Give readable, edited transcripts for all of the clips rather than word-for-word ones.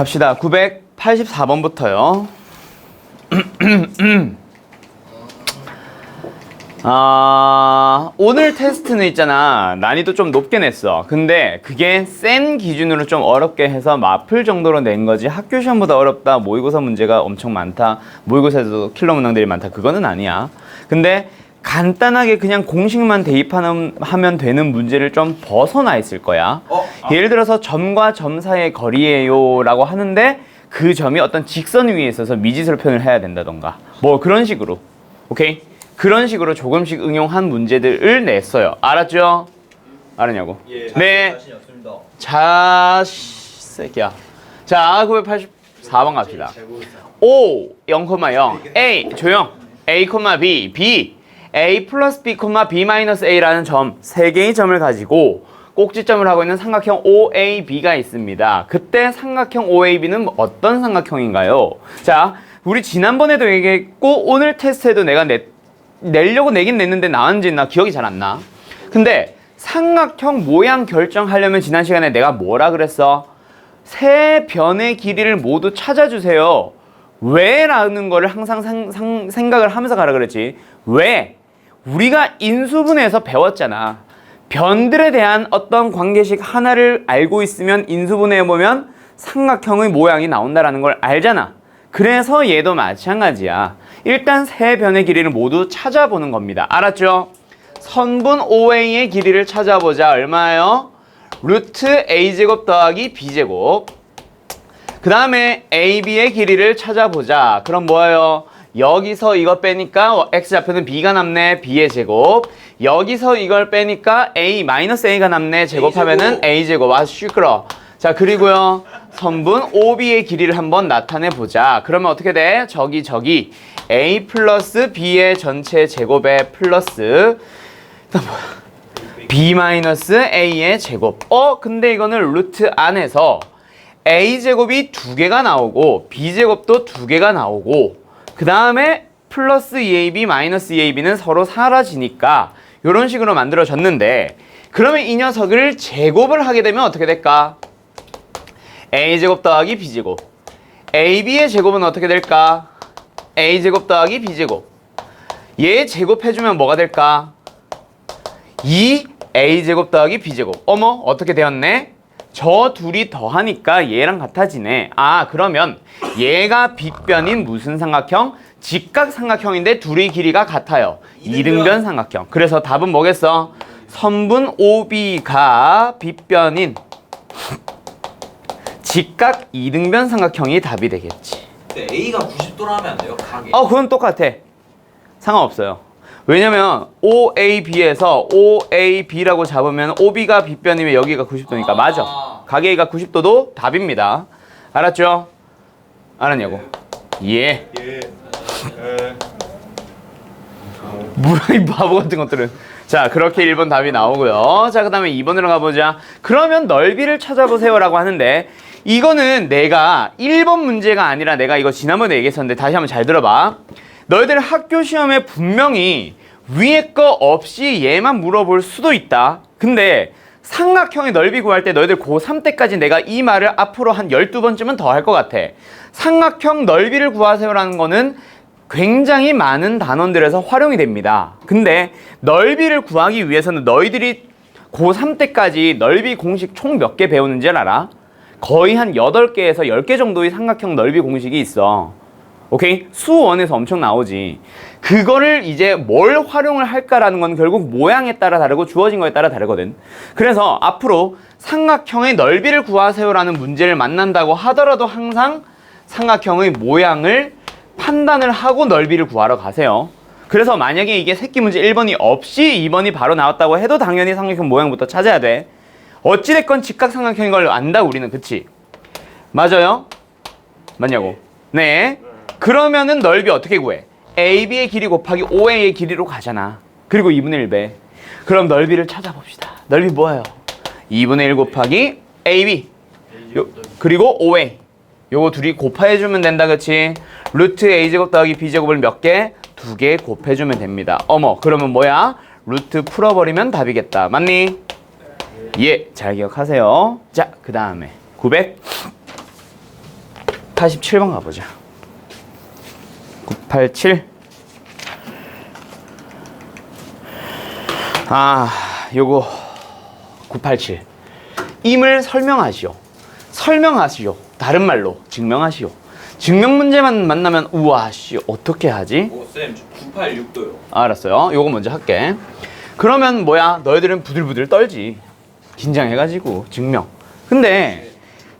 갑시다. 984번부터요. 오늘 테스트는 있잖아. 난이도 좀 높게 냈어. 근데 그게 센 기준으로 좀 어렵게 해서 마플 정도로 낸 거지. 학교 시험보다 어렵다. 모의고사 문제가 엄청 많다. 모의고사에도 킬러 문항들이 많다. 그거는 아니야. 근데 간단하게 그냥 공식만 대입하면 되는 문제를 좀 벗어나 있을 거야. 예를 들어서 점과 점 사이의 거리예요 라고 하는데 그 점이 어떤 직선 위에 있어서 미지수로 표현을 해야 된다던가 뭐 그런 식으로. 오케이? 그런 식으로 조금씩 응용한 문제들을 냈어요. 알았죠? 알았냐고? 예, 네. 자신이 없습니다. 새끼야. 자, 984번 갑시다. O 0,0 A 조용. A, B, B A 플러스 B, B 마이너스 A라는 점 3개의 점을 가지고 꼭지점을 하고 있는 삼각형 OAB가 있습니다. 그때 삼각형 OAB는 어떤 삼각형인가요? 자, 우리 지난번에도 얘기했고 오늘 테스트에도 내가 내려고 내긴 냈는데 나왔는지 나 기억이 잘 안 나. 근데 삼각형 모양 결정하려면 지난 시간에 내가 뭐라 그랬어? 세 변의 길이를 모두 찾아주세요. 왜? 라는 거를 항상 생각을 하면서 가라 그랬지. 왜? 우리가 인수분해에서 배웠잖아. 변들에 대한 어떤 관계식 하나를 알고 있으면 인수분해해보면 삼각형의 모양이 나온다라는 걸 알잖아. 그래서 얘도 마찬가지야. 일단 세 변의 길이를 모두 찾아보는 겁니다. 알았죠? 선분 OA의 길이를 찾아보자. 얼마예요? 루트 A제곱 더하기 B제곱. 그 다음에 AB의 길이를 찾아보자. 그럼 뭐예요? 여기서 이거 빼니까 X좌표는 B가 남네. B의 제곱. 여기서 이걸 빼니까 A-A가 남네. 제곱하면은 A제곱. 아, 시끄러. 자, 그리고요. 선분 OB의 길이를 한번 나타내 보자. 그러면 어떻게 돼? 저기 A 플러스 B의 전체 제곱에 플러스 B 마이너스 A의 제곱. 근데 이거는 루트 안에서 A제곱이 2개가 나오고 B제곱도 2개가 나오고 그 다음에 플러스 2AB 마이너스 2AB는 서로 사라지니까 이런 식으로 만들어졌는데 그러면 이 녀석을 제곱을 하게 되면 어떻게 될까? A제곱 더하기 B제곱. AB의 제곱은 어떻게 될까? A제곱 더하기 B제곱. 얘 제곱해주면 뭐가 될까? 2A제곱 더하기 B제곱. 어머, 어떻게 되었네? 저 둘이 더하니까 얘랑 같아지네. 아, 그러면 얘가 빗변인 무슨 삼각형? 직각삼각형인데 둘의 길이가 같아요. 이등변 삼각형. 그래서 답은 뭐겠어? 선분 OB가 빗변인 직각 이등변 삼각형이 답이 되겠지. 근데 A가 90도로 하면 안 돼요? 가게. 그건 똑같아. 상관없어요. 왜냐면 OAB에서 OAB라고 잡으면 OB가 빗변이면 여기가 90도니까 맞아. 가게가 90도도 답입니다. 알았죠? 알았냐고? 예. 뭐야 이 바보 같은 것들은. 자, 그렇게 1번 답이 나오고요. 자, 그 다음에 2번으로 가보자. 그러면 넓이를 찾아보세요 라고 하는데 이거는 내가 1번 문제가 아니라 내가 이거 지난번에 얘기했었는데 다시 한번 잘 들어봐. 너희들 학교 시험에 분명히 위에 거 없이 얘만 물어볼 수도 있다. 근데 삼각형의 넓이 구할 때 너희들 고3 때까지 내가 이 말을 앞으로 한 12번쯤은 더 할 것 같아. 삼각형 넓이를 구하세요라는 거는 굉장히 많은 단원들에서 활용이 됩니다. 근데 넓이를 구하기 위해서는 너희들이 고3 때까지 넓이 공식 총 몇 개 배우는지 알아? 거의 한 8개에서 10개 정도의 삼각형 넓이 공식이 있어. 오케이? 수원에서 엄청 나오지. 그거를 이제 뭘 활용을 할까라는 건 결국 모양에 따라 다르고 주어진 거에 따라 다르거든. 그래서 앞으로 삼각형의 넓이를 구하세요라는 문제를 만난다고 하더라도 항상 삼각형의 모양을 판단을 하고 넓이를 구하러 가세요. 그래서 만약에 이게 새끼 문제 1번이 없이 2번이 바로 나왔다고 해도 당연히 삼각형 모양부터 찾아야 돼. 어찌됐건 직각삼각형인 걸 안다 우리는. 그치? 맞아요? 맞냐고? 네. 그러면은 넓이 어떻게 구해? AB의 길이 곱하기 OA의 길이로 가잖아. 그리고 2분의 1배. 그럼 넓이를 찾아봅시다. 넓이 뭐예요? 2분의 1 곱하기 AB 그리고 OA. 요거 둘이 곱해주면 된다. 그치? 루트 A제곱 더하기 B제곱을 몇 개? 2개 곱해주면 됩니다. 어머, 그러면 뭐야? 루트 풀어버리면 답이겠다. 맞니? 예, 잘 기억하세요. 자, 그 다음에 900 987번 가보자. 987. 요거 987. 임을 설명하시오. 설명하시오. 다른 말로 증명하시오. 증명 문제만 만나면 우와 씨 어떻게 하지? 쌤 986도요. 알았어요. 요거 먼저 할게. 그러면 뭐야? 너희들은 부들부들 떨지. 긴장해가지고 증명. 근데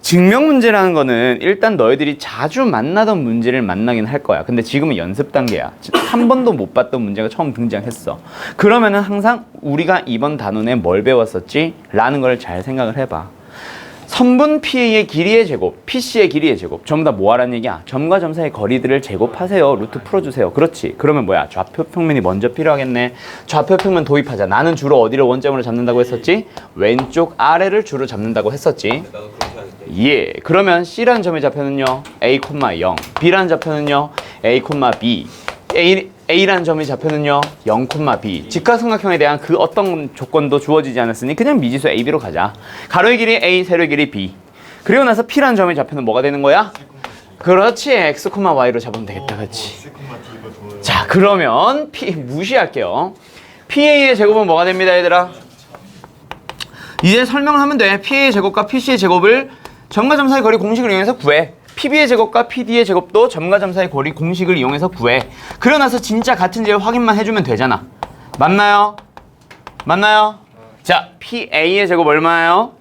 증명 문제라는 거는 일단 너희들이 자주 만나던 문제를 만나긴 할 거야. 근데 지금은 연습 단계야. 한 번도 못 봤던 문제가 처음 등장했어. 그러면은 항상 우리가 이번 단원에 뭘 배웠었지? 라는 걸 잘 생각을 해봐. 선분 P의 길이의 제곱, PC의 길이의 제곱 전부 다 뭐 하라는 얘기야? 점과 점 사이의 거리들을 제곱하세요. 루트 풀어주세요. 그렇지. 그러면 뭐야? 좌표 평면이 먼저 필요하겠네. 좌표 평면 도입하자. 나는 주로 어디를 원점으로 잡는다고 했었지? 왼쪽 아래를 주로 잡는다고 했었지. 나도 그렇게 하겠다. 예. 그러면 C라는 점의 좌표는요. A, 0. B라는 좌표는요. A, B. A라는 점의 좌표는요. 0, B. 직각삼각형에 대한 그 어떤 조건도 주어지지 않았으니 그냥 미지수 A, B로 가자. 가로의 길이 A, 세로의 길이 B. 그리고 나서 P라는 점의 좌표는 뭐가 되는 거야? 그렇지. X, Y로 잡으면 되겠다. 그렇지. 자, 그러면 P 무시할게요. PA의 제곱은 뭐가 됩니다, 얘들아? 이제 설명을 하면 돼. PA의 제곱과 PC의 제곱을 점과 점 사이 거리 공식을 이용해서 구해. PB의 제곱과 PD의 제곱도 점과 점 사이 거리 공식을 이용해서 구해. 그러고 나서 진짜 같은지를 확인만 해주면 되잖아. 맞나요? 맞나요? 자, PA의 제곱 얼마예요?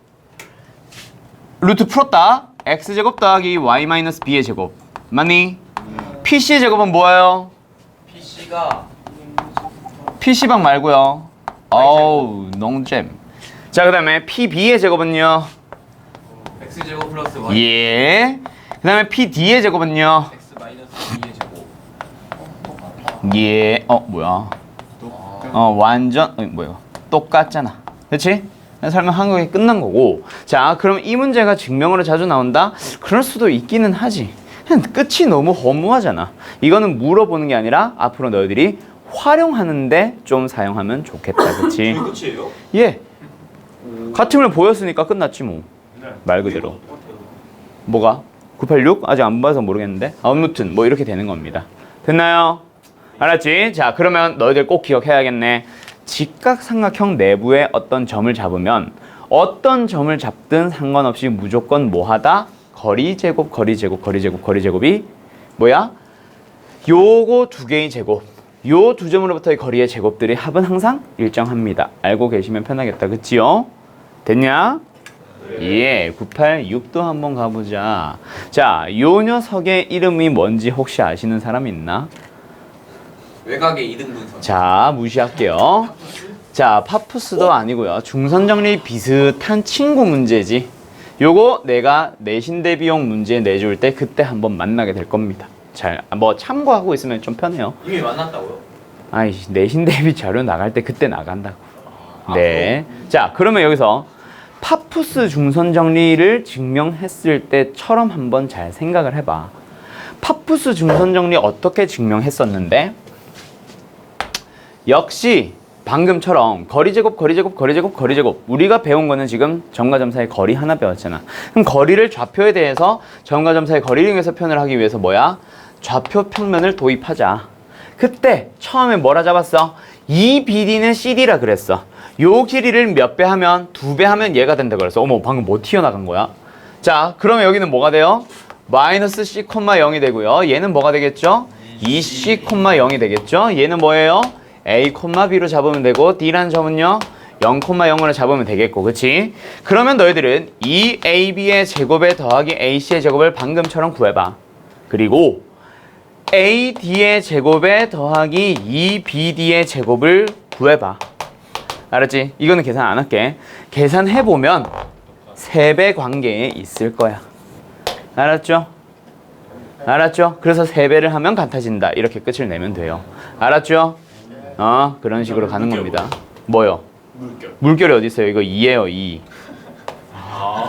루트 풀었다. X제곱 더하기 Y-B의 제곱. 맞니? PC의 제곱은 뭐예요? PC가 PC방 말고요. 어우, 농잼. 자, 그 다음에 PB의 제곱은요? X제곱 플러스 Y 예. 그 다음에 PD의 제곱은요? X 마이너스 B의 제곱. 예. 뭐야? 완전 뭐야? 똑같잖아. 그렇지? 설명한 거에 끝난 거고. 자, 그럼 이 문제가 증명으로 자주 나온다? 그럴 수도 있기는 하지. 끝이 너무 허무하잖아. 이거는 물어보는 게 아니라 앞으로 너희들이 활용하는데 좀 사용하면 좋겠다. 그렇지? 끝이에요? 예. 같음을 보였으니까 끝났지 뭐. 말 그대로. 뭐가? 986? 아직 안 봐서 모르겠는데. 아무튼 뭐 이렇게 되는 겁니다. 됐나요? 알았지? 자, 그러면 너희들 꼭 기억해야겠네. 직각삼각형 내부에 어떤 점을 잡으면 어떤 점을 잡든 상관없이 무조건 뭐하다? 거리 제곱, 거리 제곱, 거리 제곱, 거리 제곱이 뭐야? 요거 두 개의 제곱. 요 두 점으로부터의 거리의 제곱들의 합은 항상 일정합니다. 알고 계시면 편하겠다. 그치요? 됐냐? 예, 986도 한번 가보자. 자, 요 녀석의 이름이 뭔지 혹시 아시는 사람 있나? 외곽의 2등분선. 자, 무시할게요. 자, 파푸스도 아니고요. 중선정리 비슷한 친구 문제지. 요거 내가 내신 대비용 문제 내줄 때 그때 한번 만나게 될 겁니다. 잘, 뭐 참고하고 있으면 좀 편해요. 이미 만났다고요? 아이, 내신 대비 자료 나갈 때 그때 나간다고. 네. 자, 그러면 여기서 파푸스 중선 정리를 증명했을 때처럼 한번 잘 생각을 해봐. 파푸스 중선 정리 어떻게 증명했었는데? 역시 방금처럼 거리 제곱, 거리 제곱, 거리 제곱, 거리 제곱. 우리가 배운 거는 지금 점과 점 사이 거리 하나 배웠잖아. 그럼 거리를 좌표에 대해서 점과 점 사이 거리를 이용해서 표현을 하기 위해서 뭐야? 좌표 평면을 도입하자. 그때 처음에 뭐라 잡았어? 이 BD는 CD라 그랬어. 요 길이를 몇 배 하면? 2배 하면 얘가 된다 그랬어. 어머, 방금 뭐 튀어나간 거야? 자, 그러면 여기는 뭐가 돼요? 마이너스 C, 0이 되고요. 얘는 뭐가 되겠죠? 2C, 0이 되겠죠? 얘는 뭐예요? A, B로 잡으면 되고 D라는 점은요? 0, 0으로 잡으면 되겠고, 그치? 그러면 너희들은 2AB의 제곱에 더하기 AC의 제곱을 방금처럼 구해봐. 그리고 AD의 제곱에 더하기 2BD의 제곱을 구해봐. 알았지? 이거는 계산 안 할게. 계산해보면 3배 관계에 있을 거야. 알았죠? 알았죠? 그래서 3배를 하면 같아진다. 이렇게 끝을 내면 돼요. 알았죠? 그런 식으로 가는 겁니다. 뭐요? 물결이 어디 있어요? 이거 2예요, 2.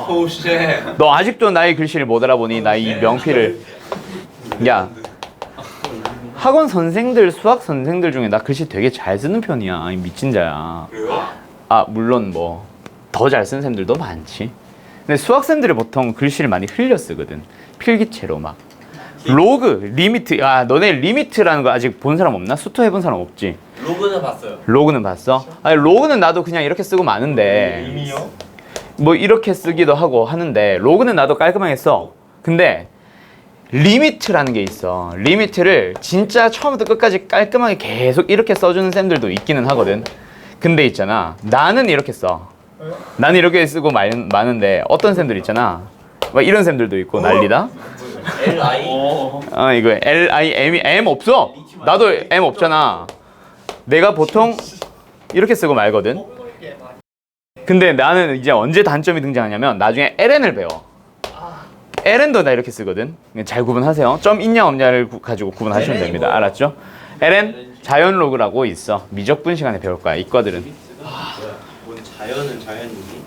오, 쉣. 너 아직도 나의 글씨를 못 알아보니? 나 이 명필을. 야, 학원 선생들, 수학 선생들 중에 나 글씨 되게 잘 쓰는 편이야. 이 미친 자야. 그래요? 물론 뭐 더 잘 쓰는 쌤들도 많지. 근데 수학생들이 보통 글씨를 많이 흘려 쓰거든. 필기체로 막. 로그, 리미트. 아, 너네 리미트라는 거 아직 본 사람 없나? 수토 해본 사람 없지? 로그는 봤어요. 로그는 봤어? 아니, 로그는 나도 그냥 이렇게 쓰고 마는데. 이미요? 뭐 이렇게 쓰기도 하고 하는데, 로그는 나도 깔끔하게 써. 근데, 리미트라는 게 있어. 리미트를 진짜 처음부터 끝까지 깔끔하게 계속 이렇게 써주는 쌤들도 있기는 하거든. 근데 있잖아. 나는 이렇게 써. 나는 이렇게 쓰고 많은데, 어떤 쌤들 있잖아. 막 이런 쌤들도 있고 난리다. LI. 이거 M 없어. 나도 M 없잖아. 내가 보통 이렇게 쓰고 말거든. 근데 나는 이제 언제 단점이 등장하냐면 나중에 LN을 배워. LN도 나 이렇게 쓰거든. 잘 구분하세요. 점 있냐 없냐를 가지고 구분하시면 됩니다. 알았죠? LN 자연 로그라고 있어. 미적분 시간에 배울 거야. 이과들은. 뭔 자연은 자연이지.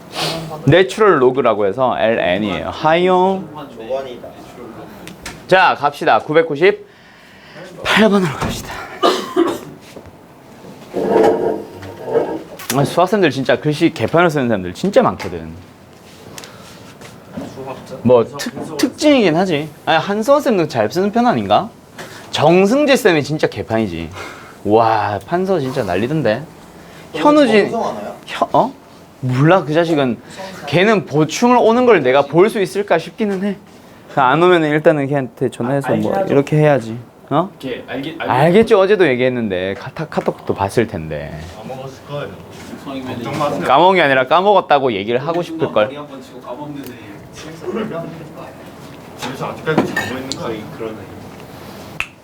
내추럴 로그라고 해서 LN이에요. 하이용. 조건이다. 자, 갑시다. 998번으로 갑시다. 수학생들 진짜 글씨 개판을 쓰는 사람들 진짜 많거든. 뭐 특징이긴 하지. 아니, 한수원 쌤도 잘 쓰는 편 아닌가? 정승재 쌤이 진짜 개판이지. 와, 판서 진짜 난리던데. 현우진, 성성하나요? 몰라. 그 자식은 걔는 보충을 오는 걸 내가 볼 수 있을까 싶기는 해. 안 오면은 일단은 걔한테 전화해서 뭐 이렇게 해야지. 알겠지. 어제도 얘기했는데 카톡도 봤을 텐데. 까먹었을 거예요. 걱정 마세요. 까먹은 게 아니라 까먹었다고 얘기를 하고 싶을 걸. 한번 치고 까먹는 애. 집에서 아직까지 자고 있는 거 아니에요? 그러네.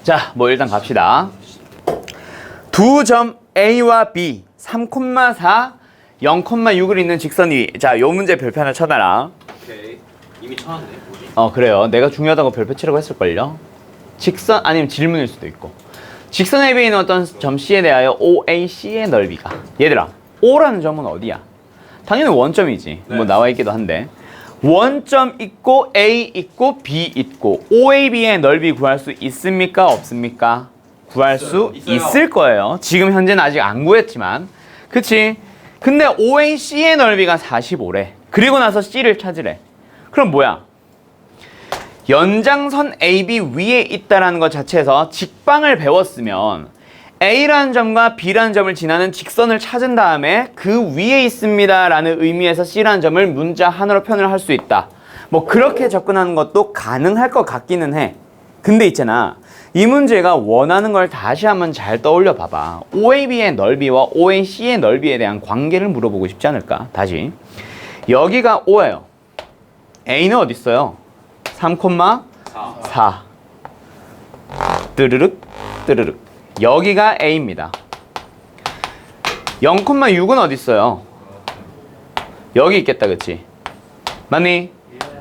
자, 뭐 일단 갑시다. 두 점 A와 B 3,4 0,6을 잇는 직선이. 자, 요 문제 별표 하나 쳐놔라. 오케이. 이미 쳐놨네. 뭐지? 그래요. 내가 중요하다고 별표 치라고 했을걸요. 직선 아니면 질문일 수도 있고. 직선 AB에 있는 어떤 점 C에 대하여 OAC의 넓이가. 얘들아, O라는 점은 어디야? 당연히 원점이지. 뭐 나와 있기도 한데. 원점 있고 A 있고 B 있고 OAB의 넓이 구할 수 있습니까? 없습니까? 구할 수 있어요. 있을 거예요. 지금 현재는 아직 안 구했지만. 그치? 근데 OAC의 넓이가 45래. 그리고 나서 C를 찾으래. 그럼 뭐야? 연장선 AB 위에 있다라는 것 자체에서 직방을 배웠으면 A라는 점과 B라는 점을 지나는 직선을 찾은 다음에 그 위에 있습니다 라는 의미에서 C라는 점을 문자 하나로 표현을 할 수 있다. 뭐 그렇게 접근하는 것도 가능할 것 같기는 해. 근데 있잖아, 이 문제가 원하는 걸 다시 한번 잘 떠올려 봐봐. OAB의 넓이와 OAC의 넓이에 대한 관계를 물어보고 싶지 않을까? 다시. 여기가 O예요. A는 어디 있어요? 3,4. 뜨르륵 뜨르륵. 여기가 A입니다. 0,6은 어디 있어요? 여기 있겠다, 그치? 맞니?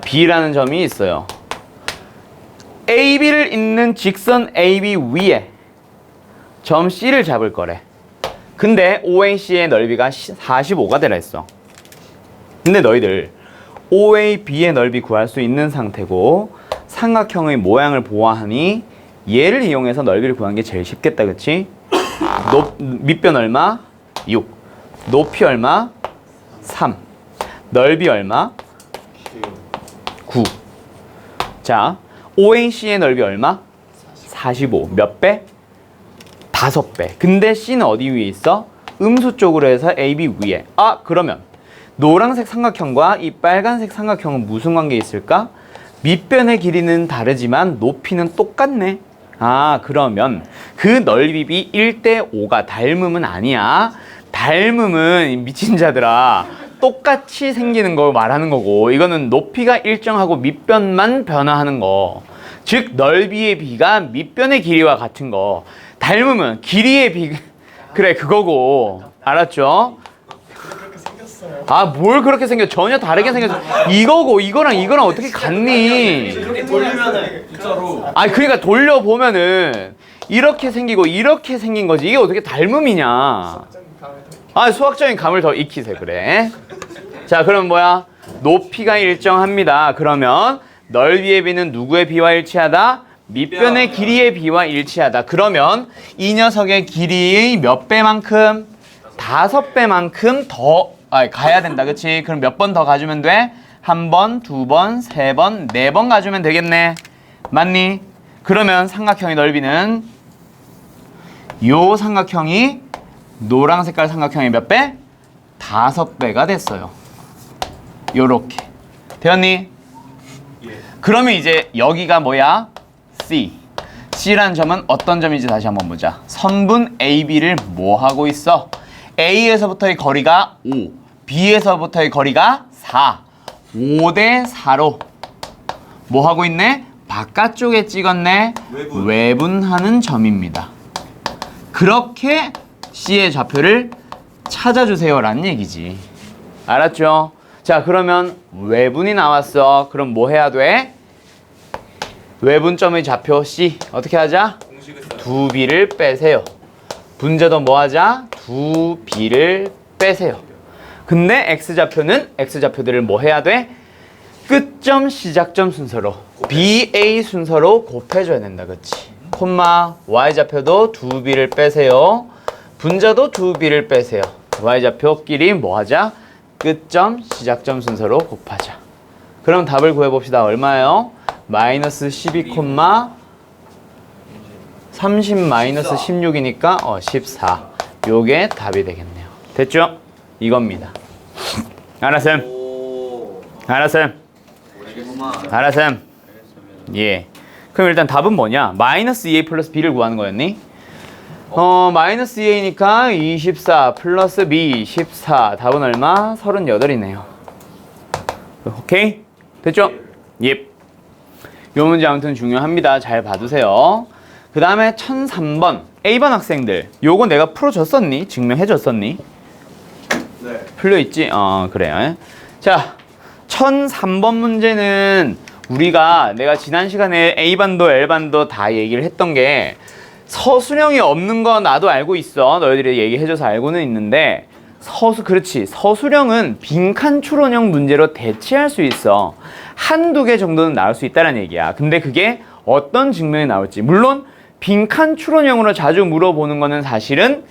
B라는 점이 있어요. AB를 잇는 직선 AB 위에 점 C를 잡을 거래. 근데 OAC의 넓이가 45가 되라 했어. 근데 너희들 OAB의 넓이 구할 수 있는 상태고 삼각형의 모양을 보아하니 얘를 이용해서 넓이를 구하는 게 제일 쉽겠다, 그치? 밑변 얼마? 6. 높이 얼마? 3. 넓이 얼마? 9. 자, OAC의 넓이 얼마? 45. 몇 배? 5배. 근데 C는 어디 위에 있어? 음수 쪽으로 해서 AB 위에. 그러면 노란색 삼각형과 이 빨간색 삼각형은 무슨 관계 있을까? 밑변의 길이는 다르지만 높이는 똑같네. 그러면 그 넓이비 1대5가 닮음은 아니야. 닮음은 미친 자들아 똑같이 생기는 거 말하는 거고, 이거는 높이가 일정하고 밑변만 변화하는 거. 즉 넓이의 비가 밑변의 길이와 같은 거. 닮음은 길이의 비. 그래, 그거고. 알았죠? 뭘 그렇게 생겨? 전혀 다르게 생겼어. 이거고 이거랑 어떻게 같니? 이렇게 돌리면은 진짜로. 그러니까 돌려보면은 이렇게 생기고 이렇게 생긴 거지. 이게 어떻게 닮음이냐? 수학적인 감을 더 익히세. 그래. 자, 그럼 뭐야? 높이가 일정합니다. 그러면 넓이의 비는 누구의 비와 일치하다? 밑변의 길이의 비와 일치하다. 그러면 이 녀석의 길이의 몇 배만큼? 5배만큼 더 가야 된다. 그치? 그럼 몇 번 더 가주면 돼? 한 번, 두 번, 세 번, 네 번 가주면 되겠네. 맞니? 그러면 삼각형의 넓이는 요 삼각형이 노랑 색깔 삼각형의 몇 배? 5배가 됐어요. 요렇게. 되었니? 예. 그러면 이제 여기가 뭐야? C. C라는 점은 어떤 점인지 다시 한번 보자. 선분 AB를 뭐 하고 있어? A에서부터의 거리가 5, B에서부터의 거리가 4. 5대 4로 뭐 하고 있네? 바깥쪽에 찍었네. 외분하는 점입니다. 그렇게 C의 좌표를 찾아주세요라는 얘기지. 알았죠? 자, 그러면 외분이 나왔어. 그럼 뭐 해야 돼? 외분점의 좌표 C 어떻게 하자? 공식을 써요. 2B를 빼세요. 분자도 뭐 하자? 2B를 빼세요. 근데 X좌표들을 뭐 해야 돼? 끝점, 시작점 순서로 BA 순서로 곱해줘야 된다. 그치? 콤마 Y좌표도 2B를 빼세요. 분자도 2B를 빼세요. Y좌표끼리 뭐 하자? 끝점, 시작점 순서로 곱하자. 그럼 답을 구해봅시다. 얼마예요? 마이너스 12, 30 마이너스 16이니까 14. 요게 답이 되겠네요. 됐죠? 이겁니다. 알았음? 오. 알았음? 모르겠구만. 알았음? 예. 그럼 일단 답은 뭐냐? 마이너스 2a 플러스 b를 구하는 거였니? 마이너스 2a니까 24 플러스 b 14. 답은 얼마? 38이네요. 오케이? 됐죠? 예. 요 문제 아무튼 중요합니다. 잘 봐두세요. 그 다음에 1003번 A반 학생들 요거 내가 풀어줬었니? 증명해줬었니? 네. 풀려있지? 그래. 자, 1003번 문제는 우리가 내가 지난 시간에 A반도 L반도 다 얘기를 했던 게 서술형이 없는 거 나도 알고 있어. 너희들이 얘기해줘서 알고는 있는데 그렇지. 서술형은 빈칸 추론형 문제로 대체할 수 있어. 한두 개 정도는 나올 수 있다는 얘기야. 근데 그게 어떤 증명이 나올지. 물론 빈칸 추론형으로 자주 물어보는 거는 사실은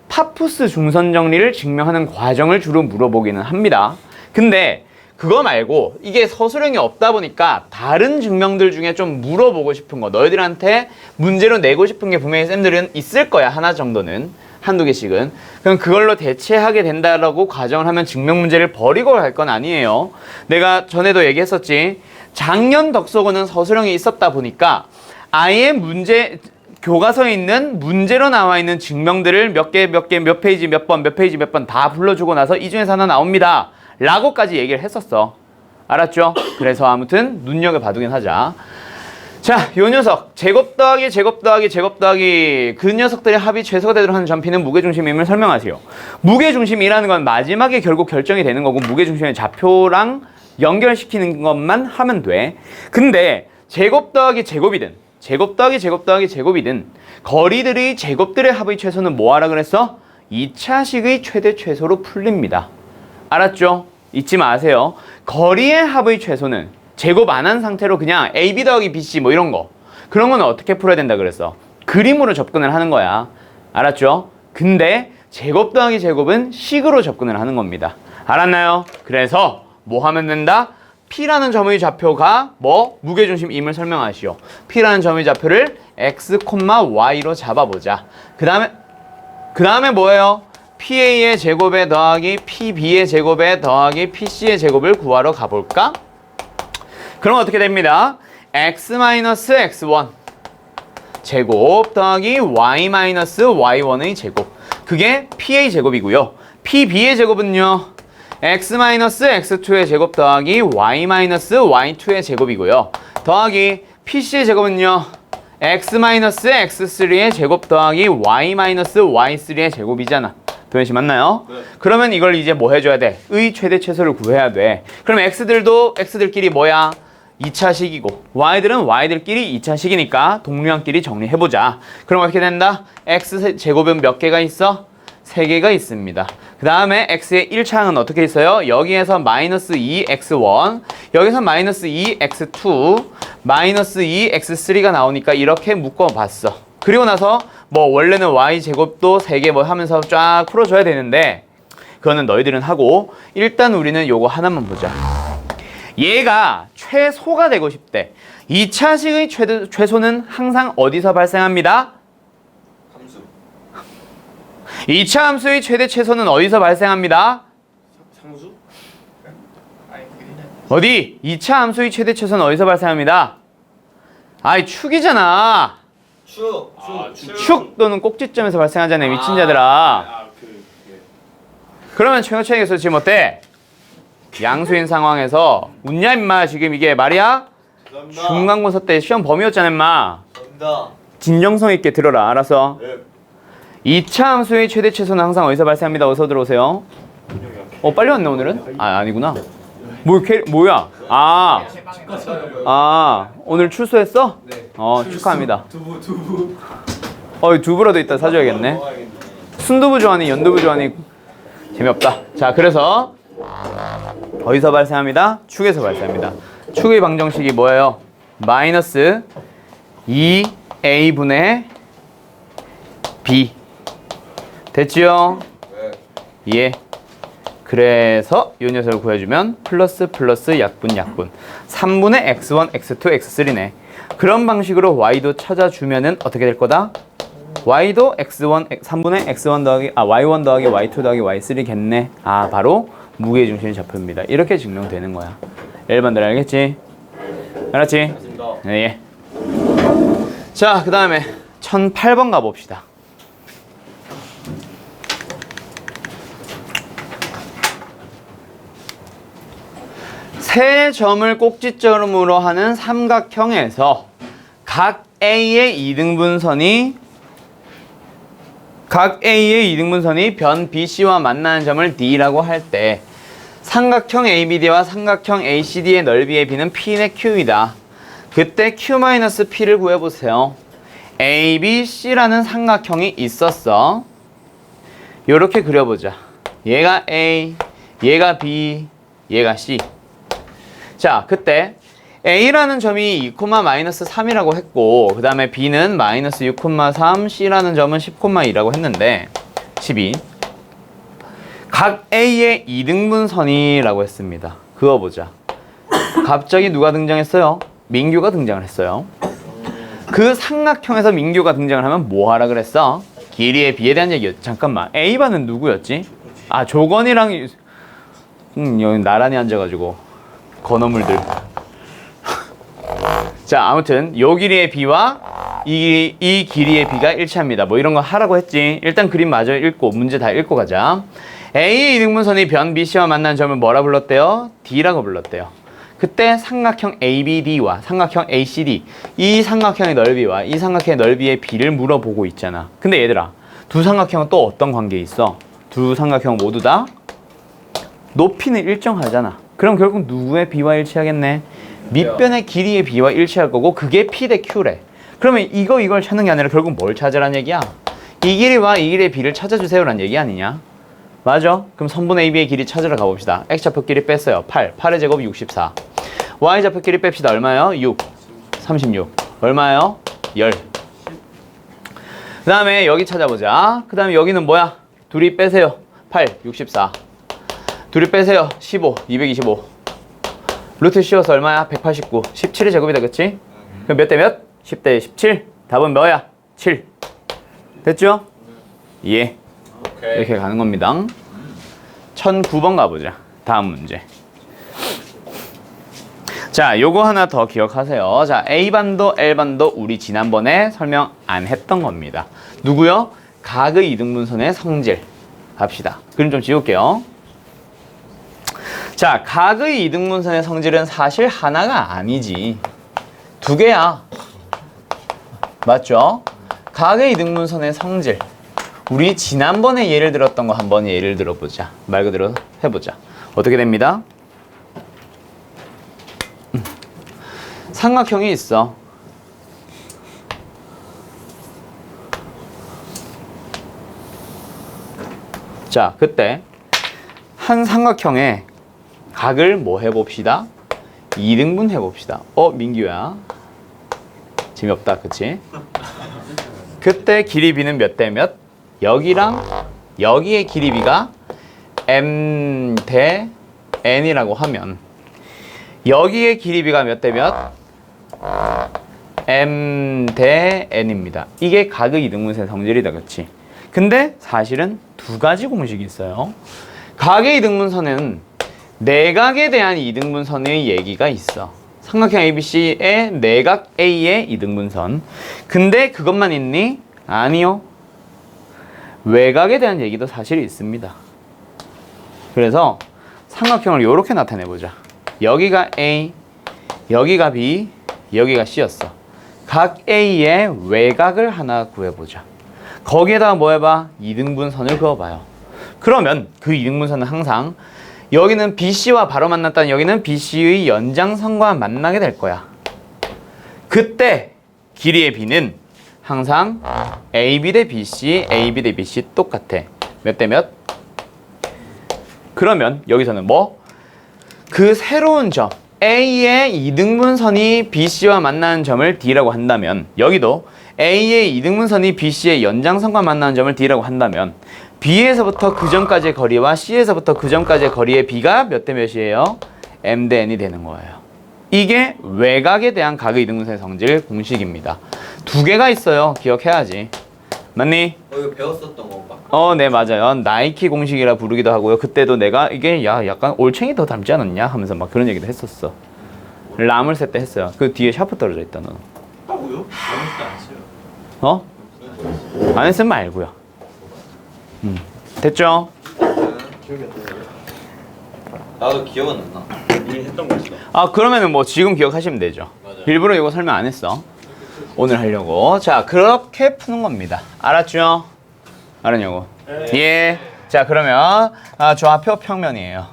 파푸스 중선 정리를 증명하는 과정을 주로 물어보기는 합니다. 근데 그거 말고 이게 서술형이 없다 보니까 다른 증명들 중에 좀 물어보고 싶은 거 너희들한테 문제로 내고 싶은 게 분명히 쌤들은 있을 거야. 하나 정도는. 한두 개씩은. 그럼 그걸로 대체하게 된다라고 가정을 하면 증명 문제를 버리고 갈 건 아니에요. 내가 전에도 얘기했었지. 작년 덕소고는 서술형이 있었다 보니까 아예 교과서에 있는 문제로 나와 있는 증명들을 몇 페이지 몇 번 다 불러주고 나서 이 중에서 하나 나옵니다. 라고까지 얘기를 했었어. 알았죠? 그래서 아무튼 눈여겨봐두긴 하자. 자, 요 녀석 제곱 더하기 그 녀석들의 합이 최소가 되도록 하는 점피는 무게중심임을 설명하세요. 무게중심이라는 건 마지막에 결국 결정이 되는 거고 무게중심의 좌표랑 연결시키는 것만 하면 돼. 근데 제곱 더하기 제곱이든 거리들의 제곱들의 합의 최소는 뭐 하라 그랬어? 2차식의 최대 최소로 풀립니다. 알았죠? 잊지 마세요. 거리의 합의 최소는 제곱 안 한 상태로 그냥 AB 더하기 BC 뭐 이런 거 그런 거는 어떻게 풀어야 된다 그랬어? 그림으로 접근을 하는 거야. 알았죠? 근데 제곱 더하기 제곱은 식으로 접근을 하는 겁니다. 알았나요? 그래서 뭐 하면 된다? P라는 점의 좌표가 뭐? 무게중심임을 설명하시오. P라는 점의 좌표를 X, Y로 잡아보자. 그 다음에 뭐예요? PA의 제곱에 더하기 PB의 제곱에 더하기 PC의 제곱을 구하러 가볼까? 그럼 어떻게 됩니다? X-X1 제곱 더하기 Y-Y1의 제곱. 그게 PA 제곱이고요. PB의 제곱은요. X-X2의 제곱 더하기 Y-Y2의 제곱이고요. 더하기 PC의 제곱은요. X-X3의 제곱 더하기 Y-Y3의 제곱이잖아. 도현 씨 맞나요? 네. 그러면 이걸 이제 뭐 해줘야 돼? 의 최대 최소를 구해야 돼. 그럼 X들끼리 뭐야? 2차식이고 Y들은 Y들끼리 2차식이니까 동류항끼리 정리해보자. 그럼 어떻게 된다? X제곱은 몇 개가 있어? 3개가 있습니다. 그 다음에 X의 1차항은 어떻게 있어요? 여기에서 마이너스 2X1 여기서 마이너스 2X2 마이너스 2X3가 나오니까 이렇게 묶어봤어. 그리고 나서 뭐 원래는 Y제곱도 3개 뭐 하면서 쫙 풀어줘야 되는데 그거는 너희들은 하고 일단 우리는 요거 하나만 보자. 얘가 최소가 되고 싶대. 2차식의 최소는 항상 어디서 발생합니다? 함수. 2차 함수의 최대 최소는 어디서 발생합니다? 상수? 어디? 2차 함수의 최대 최소는 어디서 발생합니다? 아이 축이잖아. 축. 축 또는 꼭지점에서 발생하잖아요. 미친 자들아. 그러면 최고차익에서 지금 어때? 양수인 상황에서 웃냐 임마. 지금 이게 말이야? 감사합니다. 중간고사 때 시험 범위였잖아 임마. 감사합니다. 진정성 있게 들어라. 알았어? 네. 2차 함수의 최대 최소는 항상 어디서 발생합니다. 어서 들어오세요. 빨리 왔네 오늘은? 아니구나. 뭐야? 오늘 출소했어? 네. 축하합니다. 두부. 두부라도 이따 사줘야겠네. 순두부 좋아하니 연두부 좋아하니 재미없다. 자, 그래서 어디서 발생합니다? 축에서 발생합니다. 축의 방정식이 뭐예요? 마이너스 2a분의 b. 됐지요? 네. 예. 그래서 이 녀석을 구해주면 플러스 약분 3분의 x1, x2, x3네. 그런 방식으로 y도 찾아주면은 어떻게 될 거다? y도 x1, 3분의 x1 더하기 y1 더하기 y2 더하기 y3겠네. 바로 무게중심의 좌표입니다. 이렇게 증명되는 거야. 일반들 알겠지? 알았지? 알겠습니다. 네, 예. 자, 그 다음에 1008번 가봅시다. 세 점을 꼭지점으로 하는 삼각형에서 각 A의 이등분선이 변 BC와 만나는 점을 D라고 할 때 삼각형 ABD와 삼각형 ACD의 넓이의 B는 P의 Q이다. 그때 Q-P를 구해보세요. ABC라는 삼각형이 있었어. 요렇게 그려보자. 얘가 A, 얘가 B, 얘가 C. 자, 그때 A라는 점이 2,-3이라고 했고 그 다음에 B는 마이너스 6,3, C라는 점은 10,2라고 했는데 12. 각 A의 이등분선이라고 했습니다. 그어보자. 갑자기 누가 등장했어요? 민규가 등장을 했어요. 그 삼각형에서 민규가 등장을 하면 뭐 하라 그랬어? 길이의 B에 대한 얘기였지. 잠깐만. A반은 누구였지? 조건이랑 여기 나란히 앉아가지고 건어물들. 자, 아무튼 요 길이의 B와 이 길이의 B가 일치합니다. 뭐 이런 거 하라고 했지. 일단 그림 마저 읽고 문제 다 읽고 가자. A의 이등분선이 변 BC와 만나는 점을 뭐라 불렀대요? D라고 불렀대요. 그때 삼각형 ABD와 삼각형 ACD 이 삼각형의 넓이와 이 삼각형의 넓이의 B를 물어보고 있잖아. 근데 얘들아, 두 삼각형은 또 어떤 관계에 있어? 두 삼각형 모두 다 높이는 일정하잖아. 그럼 결국 누구의 B와 일치하겠네? 밑변의 길이의 B와 일치할 거고 그게 P 대 Q래. 그러면 이걸 찾는 게 아니라 결국 뭘 찾으란 얘기야? 이 길이와 이 길이의 B를 찾아주세요란 얘기 아니냐? 맞아? 그럼 선분 AB의 길이 찾으러 가봅시다. X좌표 길이 뺐어요. 8. 8의 제곱이 64. Y좌표 길이 뺍시다. 얼마예요? 6. 36. 얼마예요? 10. 그 다음에 여기 찾아보자. 그 다음에 여기는 뭐야? 둘이 빼세요. 8. 64. 둘이 빼세요. 15. 225. 루트 씌워서 얼마야? 189. 17의 제곱이다. 그치? 그럼 몇 대 몇? 10대 17. 답은 뭐야? 7. 됐죠? 예. 오케이. 이렇게 가는 겁니다. 1009번 가보자. 다음 문제. 자, 요거 하나 더 기억하세요. 자, A반도, L반도 우리 지난번에 설명 안 했던 겁니다. 누구요? 각의 이등분선의 성질. 갑시다. 그림 좀 지울게요. 자, 각의 이등분선의 성질은 사실 하나가 아니지. 두 개야. 맞죠? 각의 이등분선의 성질. 우리 지난번에 예를 들었던 거 한번 예를 들어보자. 말 그대로 해보자. 어떻게 됩니다? 삼각형이 있어. 자, 그때 한 삼각형에 각을 뭐 해봅시다? 2등분 해봅시다. 민규야. 재미없다, 그치? 그때 길이 B는 몇 대 몇? 여기랑 여기의 길이 B가 M 대 N이라고 하면 여기의 길이 b가 몇 대 몇? m 대 n입니다. 이게 각의 이등분선의 성질이다, 그치? 근데 사실은 두 가지 공식이 있어요. 각의 이등분선은 내각에 대한 이등분선의 얘기가 있어. 삼각형 ABC의 내각 A의 이등분선. 근데 그것만 있니? 아니요. 외곽에 대한 얘기도 사실 있습니다. 그래서 삼각형을 이렇게 나타내보자. 여기가 A, 여기가 B, 여기가 C였어. 각 A의 외곽을 하나 구해보자. 거기에다가 뭐 해봐? 이등분선을 그어봐요. 그러면 그 이등분선은 항상 여기는 BC와 바로 만났다는 여기는 BC의 연장선과 만나게 될 거야. 그때 길이의 B는 항상 AB 대 BC, AB 대 BC 똑같아. 몇 대 몇? 그러면 여기서는 뭐? 그 새로운 점 A의 이등분선이 BC와 만나는 점을 D라고 한다면 여기도 A의 이등분선이 BC의 연장선과 만나는 점을 D라고 한다면 B에서부터 그 점까지의 거리와 C에서부터 그 점까지의 거리의 B가 몇 대 몇이에요? M 대 N이 되는 거예요. 이게 외곽에 대한 각의 이등분선의 성질 공식입니다. 두 개가 있어요. 기억해야지. 맞니? 이거 배웠었던 건가? 네, 맞아요. 나이키 공식이라 부르기도 하고요. 그때도 내가 이게 약간 올챙이 더 닮지 않았냐 하면서 막 그런 얘기도 했었어. 람을 쓸 때 했어요. 그 뒤에 샤프 떨어져 있다 너. 하고요? 아무것도 안 했어요. 안 했으면 말고요. 됐죠? 나도 기억은 안 나. 이미 했던 거 있어. 그러면은 뭐 지금 기억하시면 되죠. 맞아요. 일부러 이거 설명 안 했어. 오늘 하려고. 자, 그렇게 푸는 겁니다. 알았죠? 알았냐고? 예. 자, 그러면 좌표 평면이에요.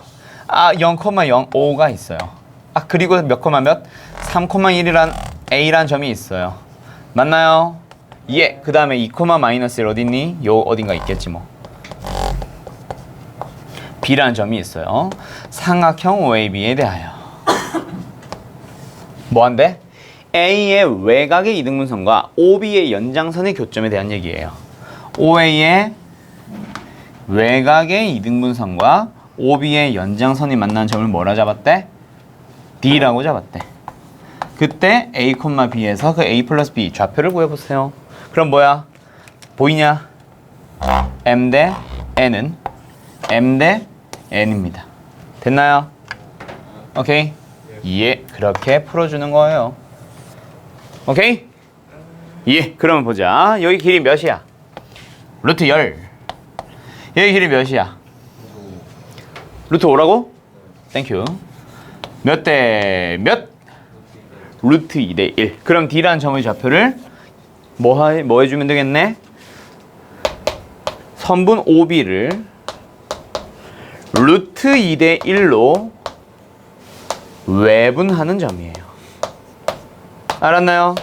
0,05가 있어요. 그리고 몇 콤마 몇? 3,1이란 A란 점이 있어요. 맞나요? 예. 그 다음에 2,-1 어디 있니? 요 어딘가 있겠지 뭐. B라는 점이 있어요. 삼각형 OAB에 대하여. 뭐한데? A의 외곽의 이등분선과 OB의 연장선의 교점에 대한 얘기예요. OA의 외곽의 이등분선과 OB의 연장선이 만나는 점을 뭐라 잡았대? D라고 잡았대. 그때 A, B에서 그 A 플러스 B 좌표를 구해보세요. 그럼 뭐야? 보이냐? M 대 N은 M 대 N입니다. 됐나요? 오케이? 예, 그렇게 풀어주는 거예요. 오케이? 예, 그러면 보자. 여기 길이 몇이야? 루트 10. 여기 길이 몇이야? 루트 5라고? 땡큐. 몇 대 몇? 루트 2 대 1. 그럼 D라는 점의 좌표를 뭐 해주면 되겠네? 선분 OB를 루트 2 대 1로 외분하는 점이에요. 알았나요?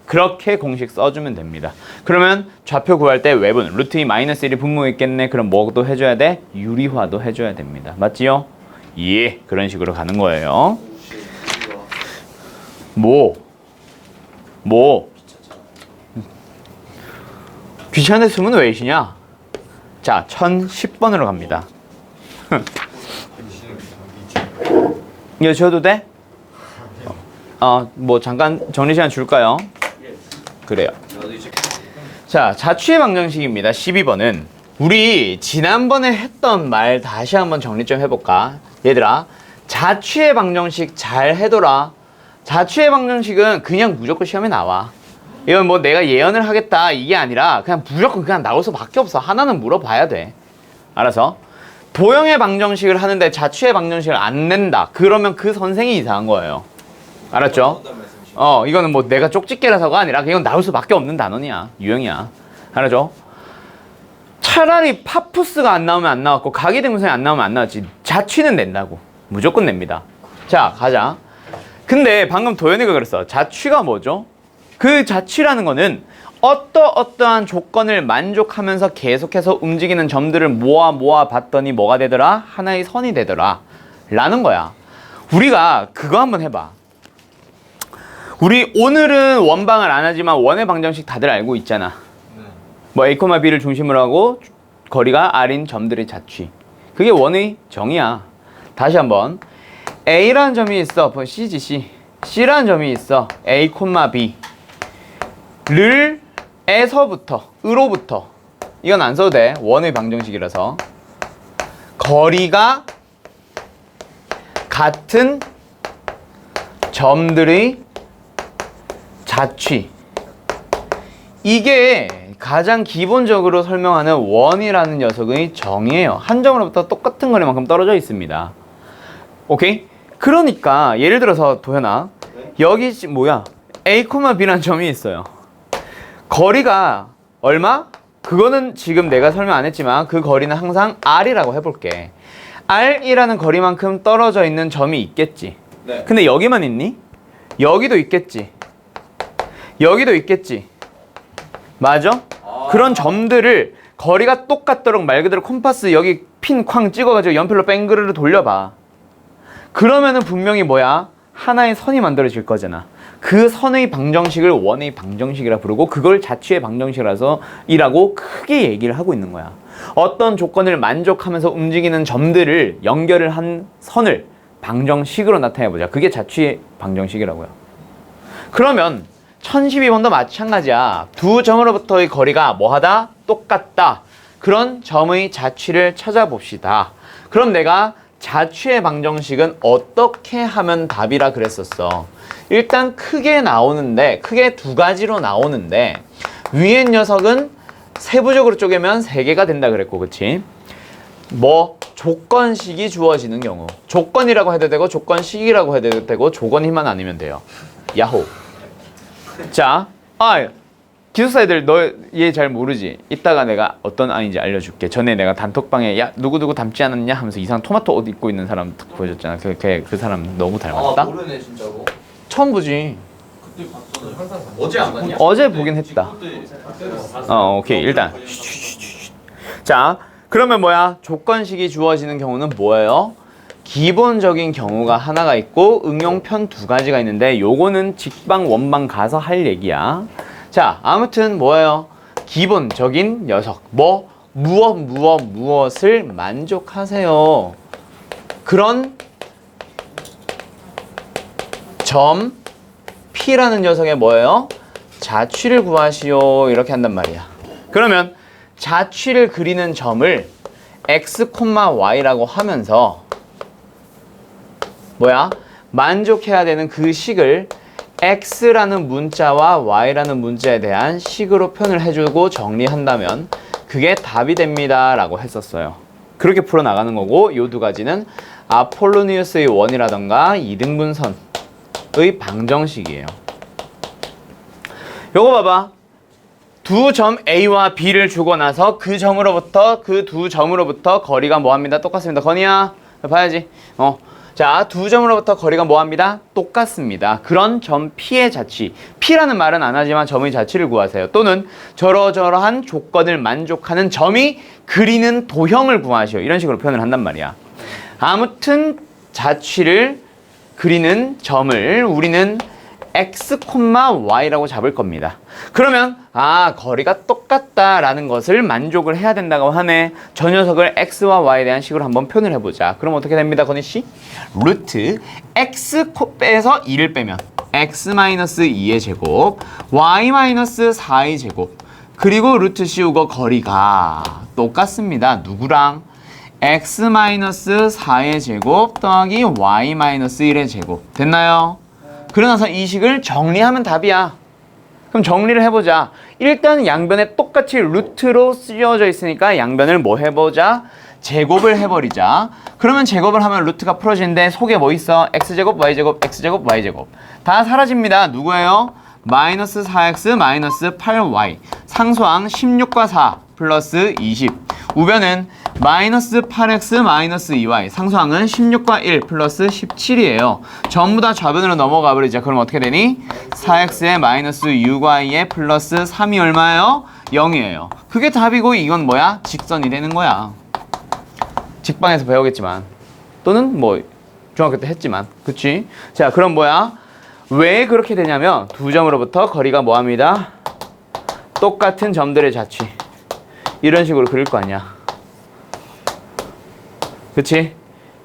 그렇게 공식 써주면 됩니다. 그러면 좌표 구할 때 외분, 루트 2 마이너스 1이 분모에 있겠네. 그럼 뭐도 해줘야 돼? 유리화도 해줘야 됩니다. 맞지요? 예, 그런 식으로 가는 거예요. 귀찮았으면 왜 이시냐? 자, 1010번으로 갑니다. 이거 줘도 돼? 뭐 잠깐 정리 시간 줄까요? 그래요. 자, 자취의 방정식입니다. 12번은 우리 지난번에 했던 말 다시 한번 정리 좀 해볼까? 얘들아, 자취의 방정식 잘 해둬라. 자취의 방정식은 그냥 무조건 시험에 나와. 이건 뭐 내가 예언을 하겠다 이게 아니라 그냥 무조건 그냥 나올 수밖에 없어. 하나는 물어봐야 돼. 알아서 도형의 방정식을 하는데 자취의 방정식을 안 낸다. 그러면 그 선생이 이상한 거예요. 알았죠? 이거는 뭐 내가 쪽집게라서가 아니라 이건 나올 수밖에 없는 단원이야. 유형이야. 알았죠? 차라리 파푸스가 안 나오면 안 나왔고 각이 등분선이 안 나오면 안 나왔지. 자취는 낸다고. 무조건 냅니다. 자, 가자. 근데 방금 도현이가 그랬어. 자취가 뭐죠? 그 자취라는 거는 어떠한 조건을 만족하면서 계속해서 움직이는 점들을 모아 봤더니 뭐가 되더라? 하나의 선이 되더라 라는 거야. 우리가 그거 한번 해봐. 우리 오늘은 원방을 안 하지만 원의 방정식 다들 알고 있잖아. 뭐 A, B를 중심으로 하고 거리가 R인 점들의 자취. 그게 원의 정의야. 다시 한번 A라는 점이 있어. C지, C. C라는 점이 있어. A, B. 에서부터, 으로부터. 이건 안 써도 돼. 원의 방정식이라서. 거리가 같은 점들의 자취. 이게 가장 기본적으로 설명하는 원이라는 녀석의 정의예요. 한 점으로부터 똑같은 거리만큼 떨어져 있습니다. 오케이? 그러니까 예를 들어서 도현아, 여기 뭐야? A, B라는 점이 있어요. 거리가 얼마? 그거는 지금 내가 설명 안 했지만 그 거리는 항상 R이라고 해볼게. R이라는 거리만큼 떨어져 있는 점이 있겠지. 네. 근데 여기만 있니? 여기도 있겠지. 여기도 있겠지. 맞아? 그런 점들을 거리가 똑같도록 말 그대로 콤파스 여기 핀 쾅 찍어가지고 연필로 뺑그르르 돌려봐. 그러면은 분명히 뭐야? 하나의 선이 만들어질 거잖아. 그 선의 방정식을 원의 방정식이라 부르고 그걸 자취의 방정식이라서 이라고 크게 얘기를 하고 있는 거야. 어떤 조건을 만족하면서 움직이는 점들을 연결을 한 선을 방정식으로 나타내보자. 그게 자취의 방정식이라고요. 그러면 1012번도 마찬가지야. 두 점으로부터의 거리가 뭐하다? 똑같다. 그런 점의 자취를 찾아봅시다. 그럼 내가 자취의 방정식은 어떻게 하면 답이라 그랬었어. 일단 크게 나오는데, 크게 두 가지로 나오는데 위에 녀석은 세부적으로 쪼개면 3개가 된다 그랬고, 그치? 뭐 조건식이 주어지는 경우, 조건이라고 해도 되고 조건식이라고 해도 되고 조건이만 아니면 돼요. 야호. 자, 기숙사 애들 너 얘 잘 모르지? 이따가 내가 어떤 아이인지 알려줄게. 전에 내가 단톡방에 야 누구누구 닮지 않았냐 하면서 이상한 토마토 옷 입고 있는 사람 딱 보여줬잖아. 그 사람 너무 닮았다? 모르네 진짜로. 처음 보지. 그때 봤어. 항상 어제 안 봤냐? 어제 보긴 했다. 오케이. 일단 자, 그러면 뭐야? 조건식이 주어지는 경우는 뭐예요? 기본적인 경우가 하나가 있고 응용편 2가지가 있는데 요거는 직방 원방 가서 할 얘기야. 자, 아무튼 뭐예요? 기본적인 녀석. 뭐 무엇을 만족하세요. 그런 점 P라는 녀석의 뭐예요? 자취를 구하시오. 이렇게 한단 말이야. 그러면 자취를 그리는 점을 x, y라고 하면서 뭐야? 만족해야 되는 그 식을 x라는 문자와 y라는 문자에 대한 식으로 표현을 해주고 정리한다면 그게 답이 됩니다 라고 했었어요. 그렇게 풀어나가는 거고, 요 2가지는 아폴로니우스의 원이라던가 이등분선의 방정식이에요. 요거 봐봐. 두 점 A와 B를 주고 나서 그 두 점으로부터 거리가 뭐합니다? 똑같습니다. 건이야, 봐야지. 자, 두 점으로부터 거리가 뭐합니다? 똑같습니다. 그런 점 P의 자취. P라는 말은 안 하지만 점의 자취를 구하세요. 또는 저러저러한 조건을 만족하는 점이 그리는 도형을 구하시오. 이런 식으로 표현을 한단 말이야. 아무튼 자취를 그리는 점을 우리는 x, y라고 잡을 겁니다. 그러면 거리가 똑같다라는 것을 만족을 해야 된다고 하네. 저 녀석을 x와 y에 대한 식으로 한번 표현을 해보자. 그럼 어떻게 됩니다, 건희씨? 루트 x 빼서 2를 빼면 x-2의 제곱, y-4의 제곱, 그리고 루트 씌우고 거리가 똑같습니다. 누구랑? x-4의 제곱 더하기 y-1의 제곱. 됐나요? 그러나서 이 식을 정리하면 답이야. 그럼 정리를 해보자. 일단 양변에 똑같이 루트로 쓰여져 있으니까 양변을 뭐 해보자? 제곱을 해버리자. 그러면 제곱을 하면 루트가 풀어지는데 속에 뭐 있어? x제곱, y제곱, x제곱, y제곱. 다 사라집니다. 누구예요? 마이너스 4x, 마이너스 8y. 상수항 16과 4 플러스 20. 우변은 마이너스 8x, 마이너스 2y. 상수항은 16과 1 플러스 17이에요. 전부 다 좌변으로 넘어가 버리자. 그럼 어떻게 되니? 4x에 마이너스 6y에 플러스 3이 얼마예요? 0이에요. 그게 답이고 이건 뭐야? 직선이 되는 거야. 직방에서 배우겠지만 또는 뭐 중학교 때 했지만, 그치? 자, 그럼 뭐야? 왜 그렇게 되냐면 두 점으로부터 거리가 뭐합니다? 똑같은 점들의 자취. 이런 식으로 그릴 거 아니야. 그치?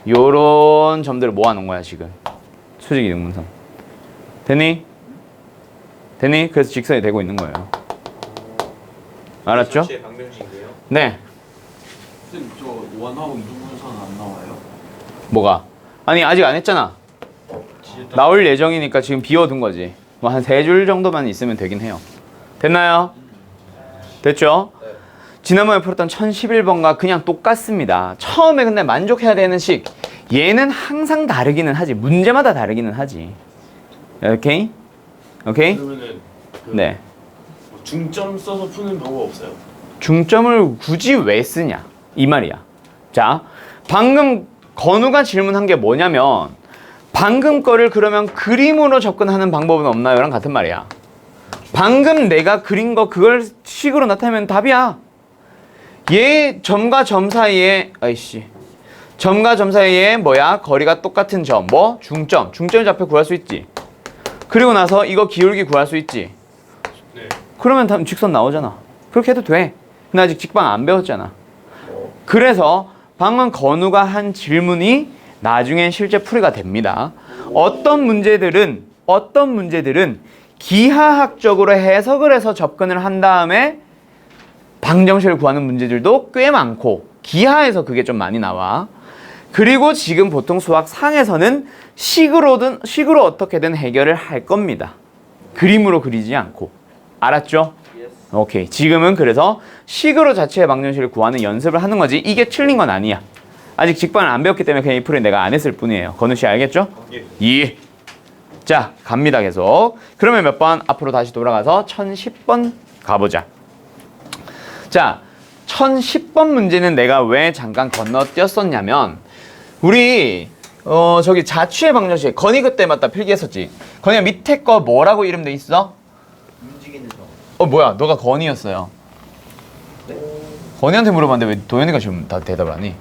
요런 점들을 모아놓은 거야 지금. 수직 이등분선. 됐니? 됐니? 그래서 직선이 되고 있는 거예요. 알았죠? 자체의 방정식이에요? 네. 쌤, 저 원하고 이등분선 안 나와요? 뭐가? 아니 아직 안 했잖아. 진짜 나올 예정이니까 지금 비워둔 거지. 뭐 한 3줄 정도만 있으면 되긴 해요. 됐나요? 됐죠? 네. 지난번에 풀었던 1011번과 그냥 똑같습니다. 처음에 근데 만족해야 되는 식. 얘는 항상 다르기는 하지. 문제마다 다르기는 하지. 오케이? 오케이? 그러면은 그 네. 뭐 중점 써서 푸는 방법 없어요? 중점을 굳이 왜 쓰냐? 이 말이야. 자, 방금 건우가 질문한 게 뭐냐면 방금 거를 그러면 그림으로 접근하는 방법은 없나요? 랑 같은 말이야. 방금 내가 그린 거 그걸 식으로 나타내면 답이야. 얘 점과 점 사이에 점과 점 사이에 뭐야? 거리가 똑같은 점. 뭐? 중점. 중점 좌표 구할 수 있지. 그리고 나서 이거 기울기 구할 수 있지. 네. 그러면 다음 직선 나오잖아. 그렇게 해도 돼. 근데 아직 직방 안 배웠잖아. 그래서 방금 건우가 한 질문이 나중엔 실제 풀이가 됩니다. 어떤 문제들은 기하학적으로 해석을 해서 접근을 한 다음에 방정식을 구하는 문제들도 꽤 많고 기하에서 그게 좀 많이 나와. 그리고 지금 보통 수학 상에서는 식으로 어떻게든 해결을 할 겁니다. 그림으로 그리지 않고. 알았죠? 오케이. 지금은 그래서 식으로 자체의 방정식을 구하는 연습을 하는 거지. 이게 틀린 건 아니야. 아직 직방을 안 배웠기 때문에 그냥 이 풀이 내가 안 했을 뿐이에요. 건우 씨 알겠죠? 예. 예. 자, 갑니다 계속. 그러면 몇 번? 앞으로 다시 돌아가서 1010번 가보자. 자, 1010번 문제는 내가 왜 잠깐 건너뛰었었냐면 우리 저기 자취의 방정식 건이 그때 맞다 필기했었지. 건이야 밑에 거 뭐라고 이름 돼 있어? 움직이는 점. 뭐야 너가 건이었어요. 건이한테 물어봤는데 왜 도현이가 지금 다 대답을 하니?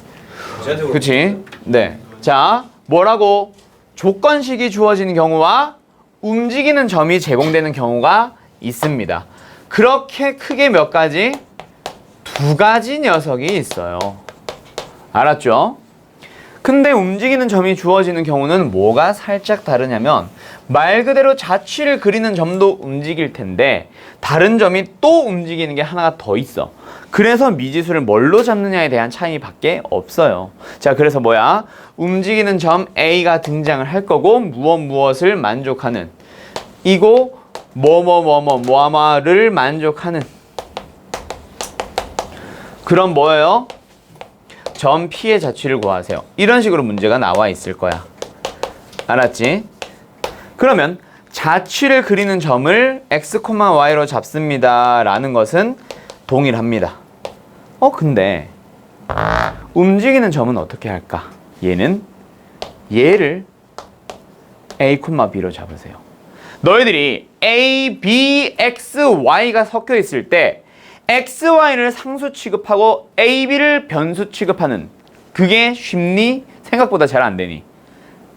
저한테 물어보세요. 그치? 네. 자, 뭐라고? 조건식이 주어지는 경우와 움직이는 점이 제공되는 경우가 있습니다. 그렇게 크게 몇 가지? 2가지 녀석이 있어요. 알았죠? 근데 움직이는 점이 주어지는 경우는 뭐가 살짝 다르냐면 말 그대로 자취를 그리는 점도 움직일 텐데 다른 점이 또 움직이는 게 하나가 더 있어. 그래서 미지수를 뭘로 잡느냐에 대한 차이밖에 없어요. 자, 그래서 뭐야? 움직이는 점 A가 등장을 할 거고 무엇을 만족하는 이거 뭐뭐를 만족하는 그럼 뭐예요? 점 P의 자취를 구하세요. 이런 식으로 문제가 나와 있을 거야. 알았지? 그러면 자취를 그리는 점을 x, y로 잡습니다. 라는 것은 동일합니다. 근데 움직이는 점은 어떻게 할까? 얘를 a, b로 잡으세요. 너희들이 a, b, x, y가 섞여 있을 때 x, y를 상수 취급하고 a, b를 변수 취급하는 그게 쉽니? 생각보다 잘 안 되니?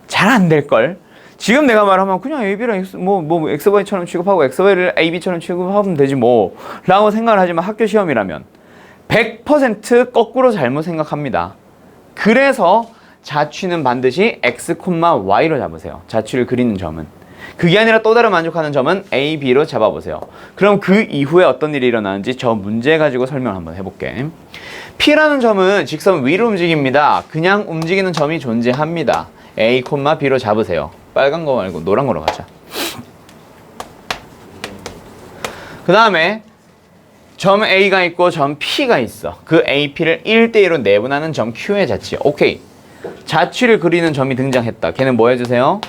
잘 안 될걸? 지금 내가 말하면 그냥 a, b랑 x, x, y처럼 취급하고 x, y를 a, b처럼 취급하면 되지 뭐 라고 생각을 하지만 학교 시험이라면 100% 거꾸로 잘못 생각합니다. 그래서 자취는 반드시 x, y로 잡으세요. 자취를 그리는 점은. 그게 아니라 또 다른 만족하는 점은 A, B로 잡아보세요. 그럼 그 이후에 어떤 일이 일어나는지 저 문제 가지고 설명 한번 해볼게. P라는 점은 직선 위로 움직입니다. 그냥 움직이는 점이 존재합니다. A, B로 잡으세요. 빨간 거 말고 노란 거로 가자. 그 다음에 점 A가 있고 점 P가 있어. 그 A, P를 1대1로 내분하는 점 Q의 자취. 오케이. 자취를 그리는 점이 등장했다. 걔는 뭐 해주세요?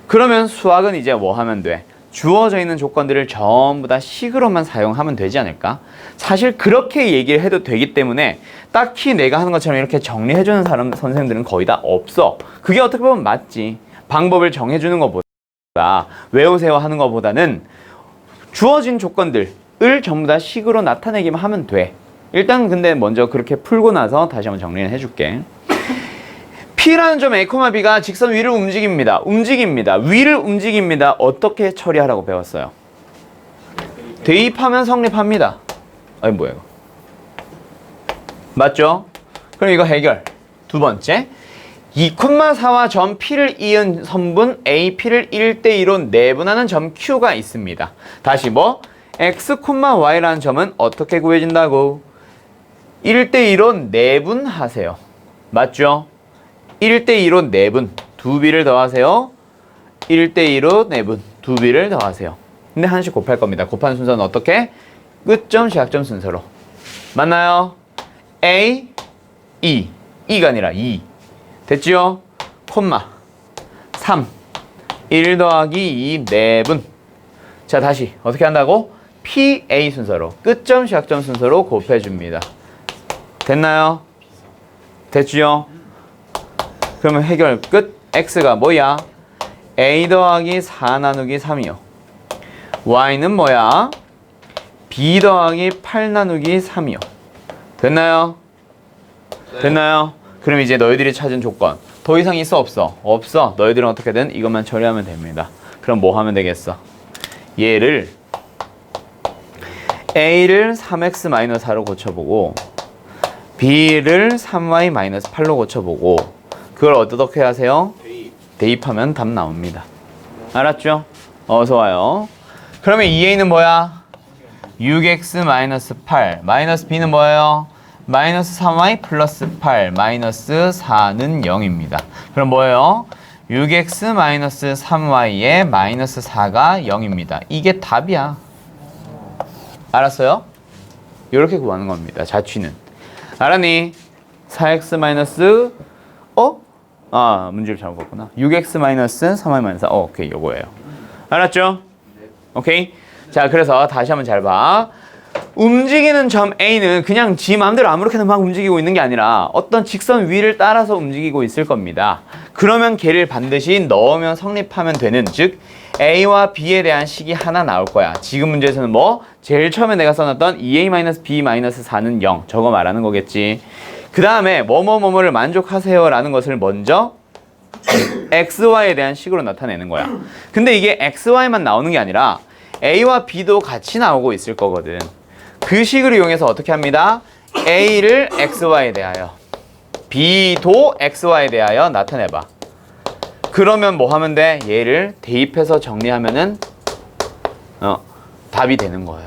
그러면 수학은 이제 뭐 하면 돼? 주어져 있는 조건들을 전부 다 식으로만 사용하면 되지 않을까? 사실 그렇게 얘기를 해도 되기 때문에 딱히 내가 하는 것처럼 이렇게 정리해주는 선생님들은 거의 다 없어. 그게 어떻게 보면 맞지. 방법을 정해주는 것보다 외우세요 하는 것보다는 주어진 조건들을 전부 다 식으로 나타내기만 하면 돼. 일단 근데 먼저 그렇게 풀고 나서 다시 한번 정리를 해줄게. P라는 점 A, B가 직선 위를 움직입니다. 위를 움직입니다. 어떻게 처리하라고 배웠어요? 대입하면 성립합니다. 아니 뭐야 이거. 맞죠? 그럼 이거 해결. 두 번째. 2,4와 점 P를 이은 선분 AP를 1대2로 내분하는 점 Q가 있습니다. 다시 뭐? X, Y라는 점은 어떻게 구해진다고? 1대2로 내분하세요. 맞죠? 1대2로 내분. 2B를 더하세요. 1대2로 내분. 2B를 더하세요. 근데 하나씩 곱할 겁니다. 곱하는 순서는 어떻게? 끝점, 시작점 순서로. 맞나요? A, E. E가 아니라 2. 됐지요? 콤마 3 1 더하기 2 내분. 자, 다시 어떻게 한다고? PA 순서로 끝점 시작점 순서로 곱해줍니다. 됐나요? 됐지요? 그러면 해결 끝. X가 뭐야? A 더하기 4 나누기 3이요. Y는 뭐야? B 더하기 8 나누기 3이요. 됐나요? 됐나요? 그럼 이제 너희들이 찾은 조건 더 이상 있어 없어? 없어. 너희들은 어떻게든 이것만 처리하면 됩니다. 그럼 뭐 하면 되겠어? 얘를 A를 3x-4로 고쳐보고 B를 3y-8로 고쳐보고 그걸 어떻게 하세요? 대입하면 답 나옵니다. 알았죠? 어서 와요. 그러면 2a는 뭐야? 6x-8 마이너스 b는 뭐예요? 마이너스 3y 플러스 8 마이너스 4는 0입니다. 그럼 뭐예요? 6x 마이너스 3y에 마이너스 4가 0입니다. 이게 답이야. 알았어요? 이렇게 구하는 겁니다. 자취는. 알았니? 4x 마이너스 문제를 잘못 봤구나. 6x 마이너스 3y 마이너스 4. 오케이, 요거예요. 알았죠? 오케이. 자, 그래서 다시 한번 잘 봐. 움직이는 점 A는 그냥 지 마음대로 아무렇게나 막 움직이고 있는 게 아니라 어떤 직선 위를 따라서 움직이고 있을 겁니다. 그러면 걔를 반드시 넣으면 성립하면 되는, 즉 A와 B에 대한 식이 하나 나올 거야. 지금 문제에서는 뭐? 제일 처음에 내가 써놨던 2A-B-4는 0 저거 말하는 거겠지. 그 다음에 뭐뭐뭐뭐를 만족하세요 라는 것을 먼저 XY에 대한 식으로 나타내는 거야. 근데 이게 XY만 나오는 게 아니라 A와 B도 같이 나오고 있을 거거든. 그 식을 이용해서 어떻게 합니다? A를 XY에 대하여 B도 XY에 대하여 나타내봐. 그러면 뭐 하면 돼? 얘를 대입해서 정리하면은 답이 되는 거예요.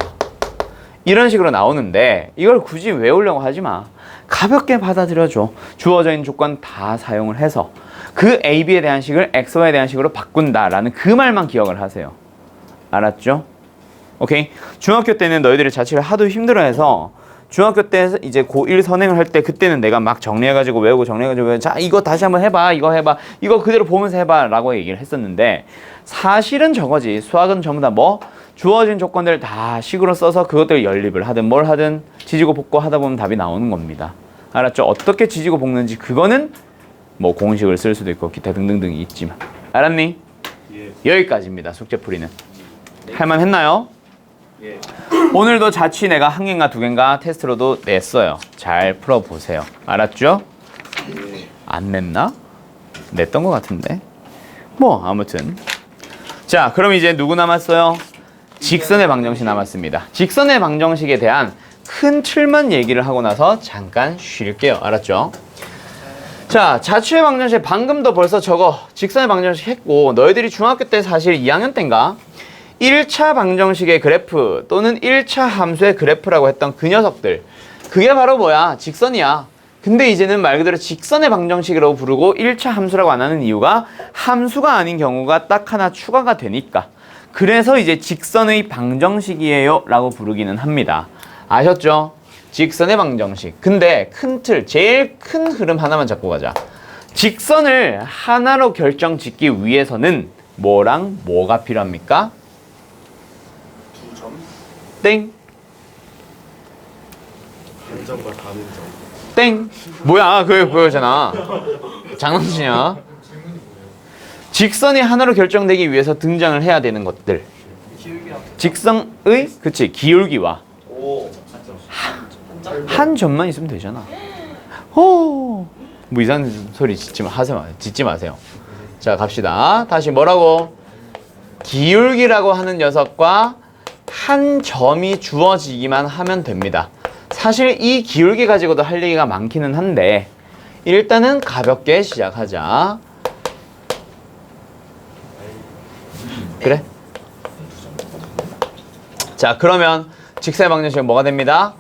이런 식으로 나오는데 이걸 굳이 외우려고 하지 마. 가볍게 받아들여줘. 주어져 있는 조건 다 사용을 해서 그 A, B에 대한 식을 XY에 대한 식으로 바꾼다라는 그 말만 기억을 하세요. 알았죠? 오케이? 중학교 때는 너희들이 자취를 하도 힘들어해서 중학교 때 이제 고1 선행을 할 때 그때는 내가 막 정리해가지고 외우고 정리해가지고 자 이거 다시 한번 해봐, 이거 해봐, 이거 그대로 보면서 해봐 라고 얘기를 했었는데 사실은 저거지. 수학은 전부 다 뭐? 주어진 조건들 다 식으로 써서 그것들 연립을 하든 뭘 하든 지지고 볶고 하다 보면 답이 나오는 겁니다. 알았죠? 어떻게 지지고 볶는지 그거는 뭐 공식을 쓸 수도 있고 기타 등등등이 있지만. 알았니? 예. 여기까지입니다. 숙제풀이는. 할만했나요? 예. 오늘도 자취 내가 한 개인가 두 개인가 테스트로도 냈어요. 잘 풀어보세요. 알았죠? 안 냈나? 냈던 것 같은데. 뭐 아무튼 자, 그럼 이제 누구 남았어요? 직선의 방정식 남았습니다. 직선의 방정식에 대한 큰 틀만 얘기를 하고 나서 잠깐 쉴게요. 알았죠? 자, 자취의 방정식 방금도 벌써 저거 직선의 방정식 했고 너희들이 중학교 때 사실 2학년 때인가 1차 방정식의 그래프 또는 1차 함수의 그래프라고 했던 그 녀석들, 그게 바로 뭐야? 직선이야. 근데 이제는 말 그대로 직선의 방정식이라고 부르고 1차 함수라고 안 하는 이유가 함수가 아닌 경우가 딱 하나 추가가 되니까. 그래서 이제 직선의 방정식이에요 라고 부르기는 합니다. 아셨죠? 직선의 방정식. 근데 큰 틀, 제일 큰 흐름 하나만 잡고 가자. 직선을 하나로 결정 짓기 위해서는 뭐랑 뭐가 필요합니까? 두 점. 땡. 한 점과 다른 점. 땡. 뭐야, 그거잖아. 장난치냐? 직선이 하나로 결정되기 위해서 등장을 해야 되는 것들. 직선의, 그치, 기울기와 오. 한 점만 있으면 되잖아. 뭐 이상한 소리 짓지 마세요. 자, 갑시다. 다시 뭐라고? 기울기라고 하는 녀석과 한 점이 주어지기만 하면 됩니다. 사실 이 기울기 가지고도 할 얘기가 많기는 한데 일단은 가볍게 시작하자. 그래? 자, 그러면 직사의 방정식은 뭐가 됩니다?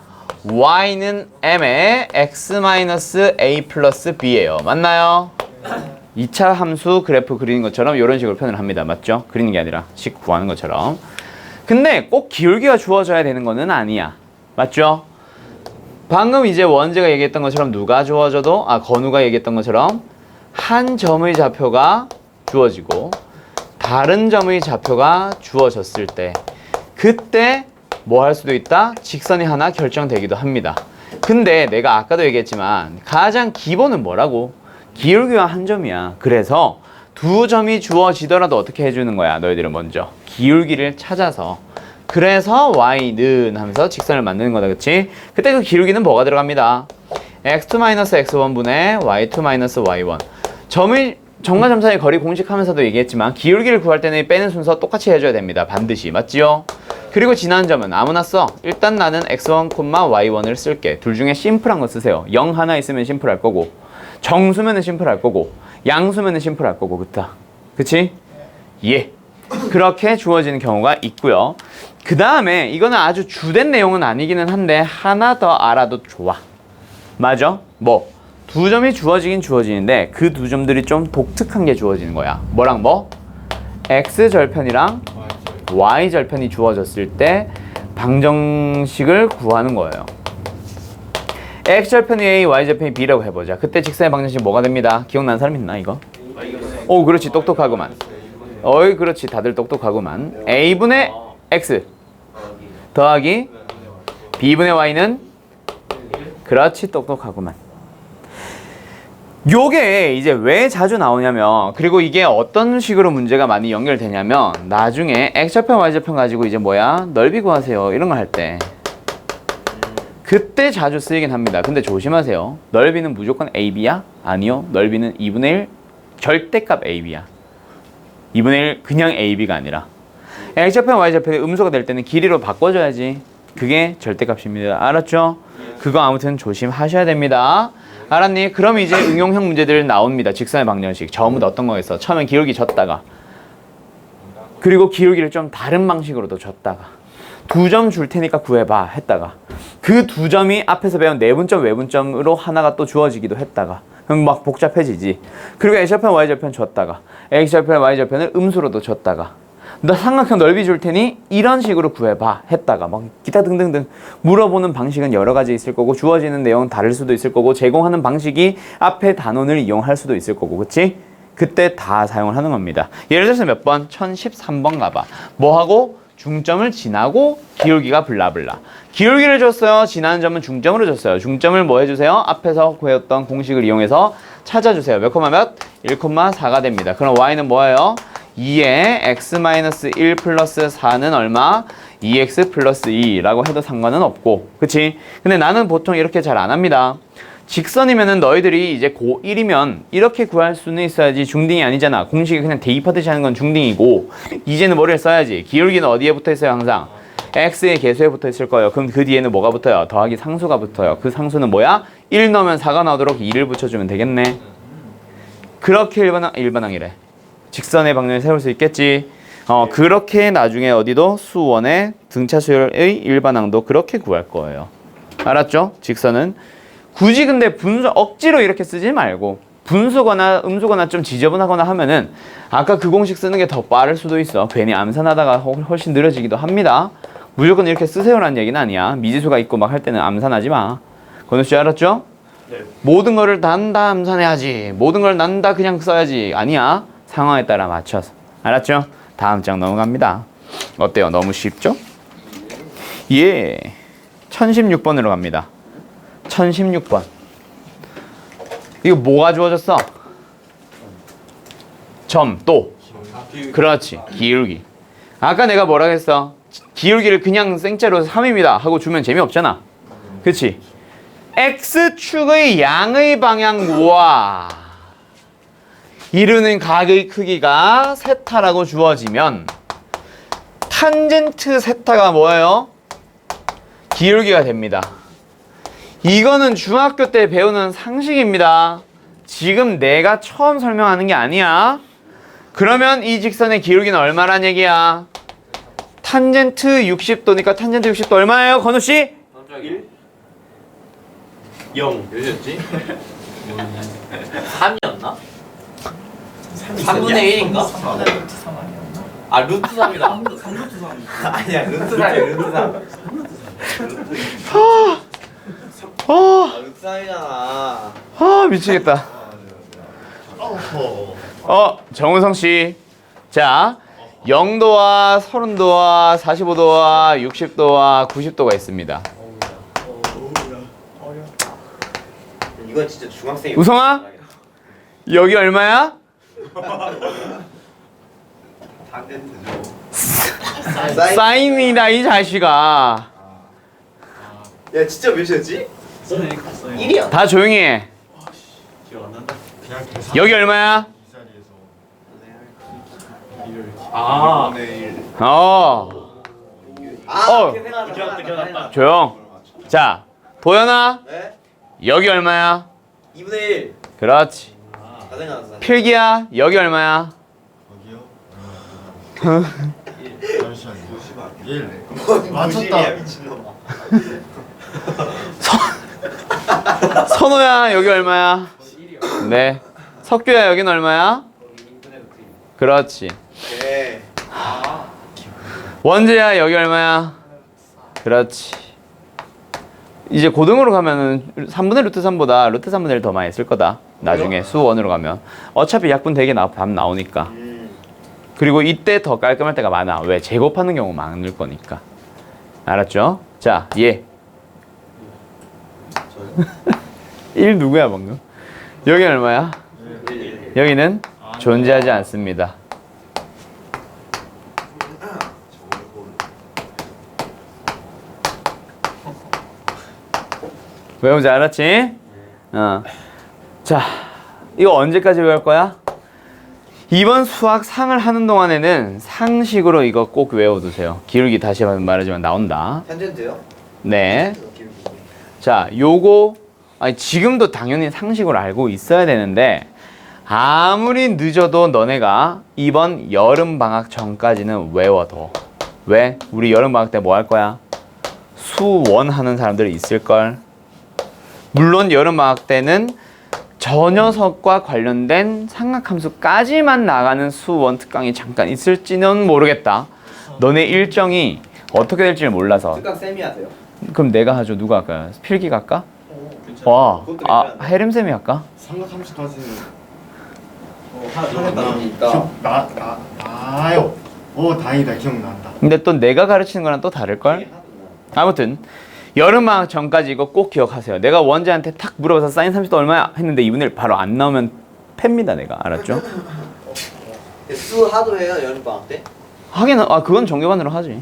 y는 m의 x-a 플러스 b예요. 맞나요? 2차 함수 그래프 그리는 것처럼 이런 식으로 표현을 합니다. 맞죠? 그리는 게 아니라 식 구하는 것처럼. 근데 꼭 기울기가 주어져야 되는 거는 아니야. 맞죠? 방금 이제 원재가 얘기했던 것처럼 누가 주어져도 건우가 얘기했던 것처럼 한 점의 좌표가 주어지고 다른 점의 좌표가 주어졌을 때 그때 뭐 할 수도 있다? 직선이 하나 결정되기도 합니다. 근데 내가 아까도 얘기했지만 가장 기본은 뭐라고? 기울기와 한 점이야. 그래서 두 점이 주어지더라도 어떻게 해주는 거야? 너희들은 먼저 기울기를 찾아서 그래서 y는 하면서 직선을 만드는 거다. 그치? 그때 그 기울기는 뭐가 들어갑니다? x2-x1 분의 y2-y1 점의 점과 점 사이의 거리 공식하면서도 얘기했지만 기울기를 구할 때는 빼는 순서 똑같이 해줘야 됩니다. 반드시. 맞지요? 그리고 지난 점은 아무나 써. 일단 나는 x1, y1을 쓸게. 둘 중에 심플한 거 쓰세요. 0 하나 있으면 심플할 거고 정수면은 심플할 거고 양수면은 심플할 거고 그렇다. 그치? 예. 그렇게 주어지는 경우가 있고요. 그 다음에 이거는 아주 주된 내용은 아니기는 한데 하나 더 알아도 좋아. 맞아? 뭐? 두 점이 주어지긴 주어지는데 그 두 점들이 좀 독특한 게 주어지는 거야. 뭐랑 뭐? x절편이랑 y절편이 주어졌을 때 방정식을 구하는 거예요. x절편이 a, y절편이 b라고 해보자. 그때 직선의 방정식 뭐가 됩니다? 기억나는 사람 있나 이거? 오, 그렇지. 똑똑하구만. 어이, 그렇지. 다들 똑똑하구만. a분의 x 더하기 b분의 y는 그렇지. 똑똑하구만. 요게 이제 왜 자주 나오냐면 그리고 이게 어떤 식으로 문제가 많이 연결되냐면 나중에 x절편 y절편 가지고 이제 뭐야 넓이 구하세요 이런 거 할 때 그때 자주 쓰이긴 합니다. 근데 조심하세요. 넓이는 무조건 ab야? 아니요. 넓이는 2분의 1 절대값 ab야. 2분의 1 그냥 ab가 아니라 x절편 y절편이 음수가 될 때는 길이로 바꿔줘야지. 그게 절대값입니다. 알았죠? 그거 아무튼 조심하셔야 됩니다. 알았니? 그럼 이제 응용형 문제들 나옵니다. 직선의 방정식. 처음부터 어떤 거였어? 처음엔 기울기 줬다가 그리고 기울기를 좀 다른 방식으로도 줬다가 두 점 줄 테니까 구해봐 했다가 그 두 점이 앞에서 배운 내분점 외분점으로 하나가 또 주어지기도 했다가 그럼 막 복잡해지지. 그리고 x절편 y절편 줬다가 x절편 y절편을 음수로도 줬다가 나 삼각형 넓이 줄 테니 이런 식으로 구해봐 했다가 막 기타 등등등 물어보는 방식은 여러 가지 있을 거고 주어지는 내용은 다를 수도 있을 거고 제공하는 방식이 앞에 단원을 이용할 수도 있을 거고 그치? 그때 다 사용을 하는 겁니다. 예를 들어서 몇 번? 1013번 가봐. 뭐하고? 중점을 지나고 기울기가 블라블라. 기울기를 줬어요. 지나는 점은 중점으로 줬어요. 중점을 뭐 해주세요? 앞에서 구했던 공식을 이용해서 찾아주세요. 몇 콤마 몇? 1,4가 됩니다. 그럼 y는 뭐예요? 2에 x-1 플러스 4는 얼마? 2x 플러스 2라고 해도 상관은 없고 그치? 근데 나는 보통 이렇게 잘 안 합니다. 직선이면은 너희들이 이제 고1이면 이렇게 구할 수는 있어야지 중딩이 아니잖아. 공식이 그냥 대입하듯이 하는 건 중딩이고 이제는 뭐를 써야지? 기울기는 어디에 붙어 있어요 항상? x의 개수에 붙어 있을 거예요. 그럼 그 뒤에는 뭐가 붙어요? 더하기 상수가 붙어요. 그 상수는 뭐야? 1 넣으면 4가 나오도록 2를 붙여주면 되겠네. 그렇게 일반항이래. 직선의 방정을 세울 수 있겠지. 그렇게 나중에 어디도 수원의 등차수열의 일반항도 그렇게 구할 거예요. 알았죠? 직선은 굳이 근데 분수 억지로 이렇게 쓰지 말고 분수거나 음수거나 좀 지저분하거나 하면은 아까 그 공식 쓰는 게 더 빠를 수도 있어. 괜히 암산하다가 훨씬 느려지기도 합니다. 무조건 이렇게 쓰세요라는 얘기는 아니야. 미지수가 있고 막 할 때는 암산하지 마. 건우 씨 알았죠? 네. 모든 거를 난 다 암산해야지. 모든 걸 난 다 그냥 써야지. 아니야. 상황에 따라 맞춰서. 알았죠? 다음 장 넘어갑니다. 어때요? 너무 쉽죠? 예. 1016번으로 갑니다. 1016번. 이거 뭐가 주어졌어? 점, 또. 그렇지. 기울기. 아까 내가 뭐라 했어? 기울기를 그냥 생짜로 3입니다 하고 주면 재미없잖아. 그치? X축의 양의 방향과 이루는 각의 크기가 세타라고 주어지면 탄젠트 세타가 뭐예요? 기울기가 됩니다. 이거는 중학교 때 배우는 상식입니다. 지금 내가 처음 설명하는 게 아니야. 그러면 이 직선의 기울기는 얼마란 얘기야? 탄젠트 60도니까 탄젠트 60도 얼마예요, 건우씨? 1 0 몇이었지? 3이었나? 3분의 1인가? 아 루트 3이다. 아니야 루트 3이야 루트 3. 루트 3이잖아. 미치겠다. 정은성 씨. 자, 0도와 30도와 45도와 60도와 90도가 있습니다. 이건 진짜 중학생이. 우성아? 여기 얼마야? 사인이다, 이 자식아. 야 진짜 몇이었지? 1이야. 다 조용히 해. 여기 얼마야? 아 조용. 자, 도연아. 네? 여기 얼마야? 2분의 1. 그렇지. 다 생각났어. 필기야. 여기 얼마야? 맞췄다. 미친놈아. 선호야. 여기 얼마야? 네. 석규야. 여긴 얼마야? 그렇지. 네. 원재야. 여기 얼마야? 그렇지. 이제 고등으로 가면은 3분의 루트 3보다 루트 3분의 1 더 많이 쓸 거다. 나중에 수원으로 가면. 어차피 약분 되게 답 나오니까. 그리고 이때 더 깔끔할 때가 많아. 왜? 제곱하는 경우 많을 거니까. 알았죠? 자, 얘. 1 누구야 방금? 여기 얼마야? 여기는 존재하지 않습니다. 외우지 알았지? 자, 이거 언제까지 외울 거야? 이번 수학 상을 하는 동안에는 상식으로 이거 꼭 외워두세요. 기울기 다시 말하지만 나온다. 탄젠트요? 네. 자, 요거 아니, 지금도 당연히 상식으로 알고 있어야 되는데 아무리 늦어도 너네가 이번 여름방학 전까지는 외워둬. 왜? 우리 여름방학 때 뭐 할 거야? 수원 하는 사람들이 있을걸. 물론 여름방학 때는 저 녀석과 관련된 삼각함수까지만 나가는 수원 특강이 잠깐 있을지는 모르겠다. 너네 일정이 어떻게 될지를 몰라서. 특강 쌤이 하세요? 그럼 내가 하죠. 누가 할까요? 필기가 할까? 와, 혜림쌤이 할까? 삼각함수까지는 하겠다. 나요. 오 다행이다 기억난다. 근데 또 내가 가르치는 거랑 또 다를걸? 아무튼 여름방학 전까지 이거 꼭 기억하세요. 내가 원재한테 탁 물어봐서 사인 30도 얼마야? 했는데 2분의 1 바로 안 나오면 팹니다 내가. 알았죠? 수 하도 해요 여름방학 때? 하긴 그건 정규반으로 하지.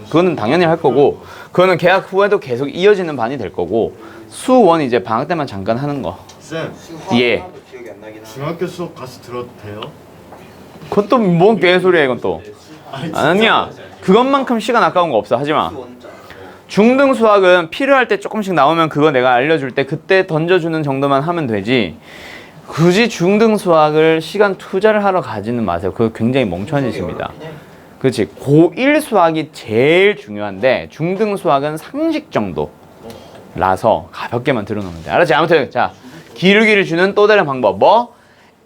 그거는 당연히 할 거고 그거는 개학 후에도 계속 이어지는 반이 될 거고 수원 이제 방학 때만 잠깐 하는 거. 쌤 예. 하도 기억이 안 나긴 하네. 중학교 수업 가서 들어도 돼요? 그건 또 뭔 개소리야 이건 또. 아니야. 그것만큼 시간 아까운 거 없어. 하지마. 수 원자. 중등 수학은 필요할 때 조금씩 나오면 그거 내가 알려줄 때 그때 던져주는 정도만 하면 되지. 굳이 중등 수학을 시간 투자를 하러 가지는 마세요. 그거 굉장히 멍청한 짓입니다. 그렇지. 고1 수학이 제일 중요한데 중등 수학은 상식 정도라서 가볍게만 들어놓으면 돼. 알았지? 아무튼 자, 기울기를 주는 또 다른 방법. 뭐?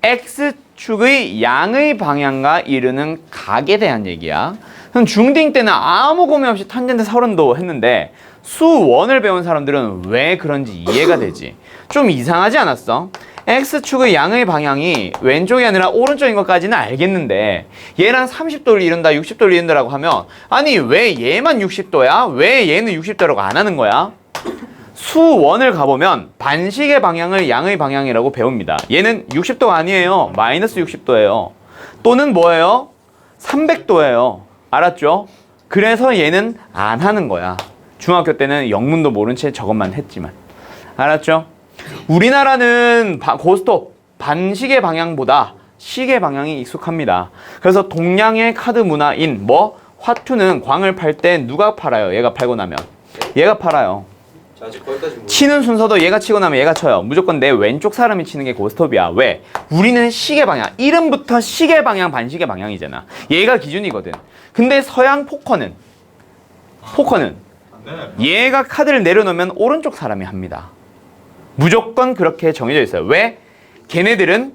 X축의 양의 방향과 이루는 각에 대한 얘기야. 그럼 중딩 때는 아무 고민 없이 탄젠트 30도 했는데 수원을 배운 사람들은 왜 그런지 이해가 되지. 좀 이상하지 않았어? X축의 양의 방향이 왼쪽이 아니라 오른쪽인 것까지는 알겠는데 얘랑 30도를 이룬다 60도를 이룬다라고 하면 아니 왜 얘만 60도야? 왜 얘는 60도라고 안 하는 거야? 수원을 가보면 반식의 방향을 양의 방향이라고 배웁니다. 얘는 60도가 아니에요. 마이너스 60도예요. 또는 뭐예요? 300도예요. 알았죠? 그래서 얘는 안 하는 거야. 중학교 때는 영문도 모른 채 저것만 했지만. 알았죠? 우리나라는 고스톱 반식의 방향보다 식의 방향이 익숙합니다. 그래서 동양의 카드 문화인 화투는 광을 팔 때 누가 팔아요? 얘가 팔고 나면. 얘가 팔아요. 자, 아직 거기까지 모르 치는 순서도 얘가 치고 나면 얘가 쳐요. 무조건 내 왼쪽 사람이 치는 게 고스톱이야. 왜? 우리는 시계 방향. 이름부터 시계 방향, 반시계 방향이잖아. 얘가 기준이거든. 근데 서양 포커는 얘가 카드를 내려놓으면 오른쪽 사람이 합니다. 무조건 그렇게 정해져 있어요. 왜? 걔네들은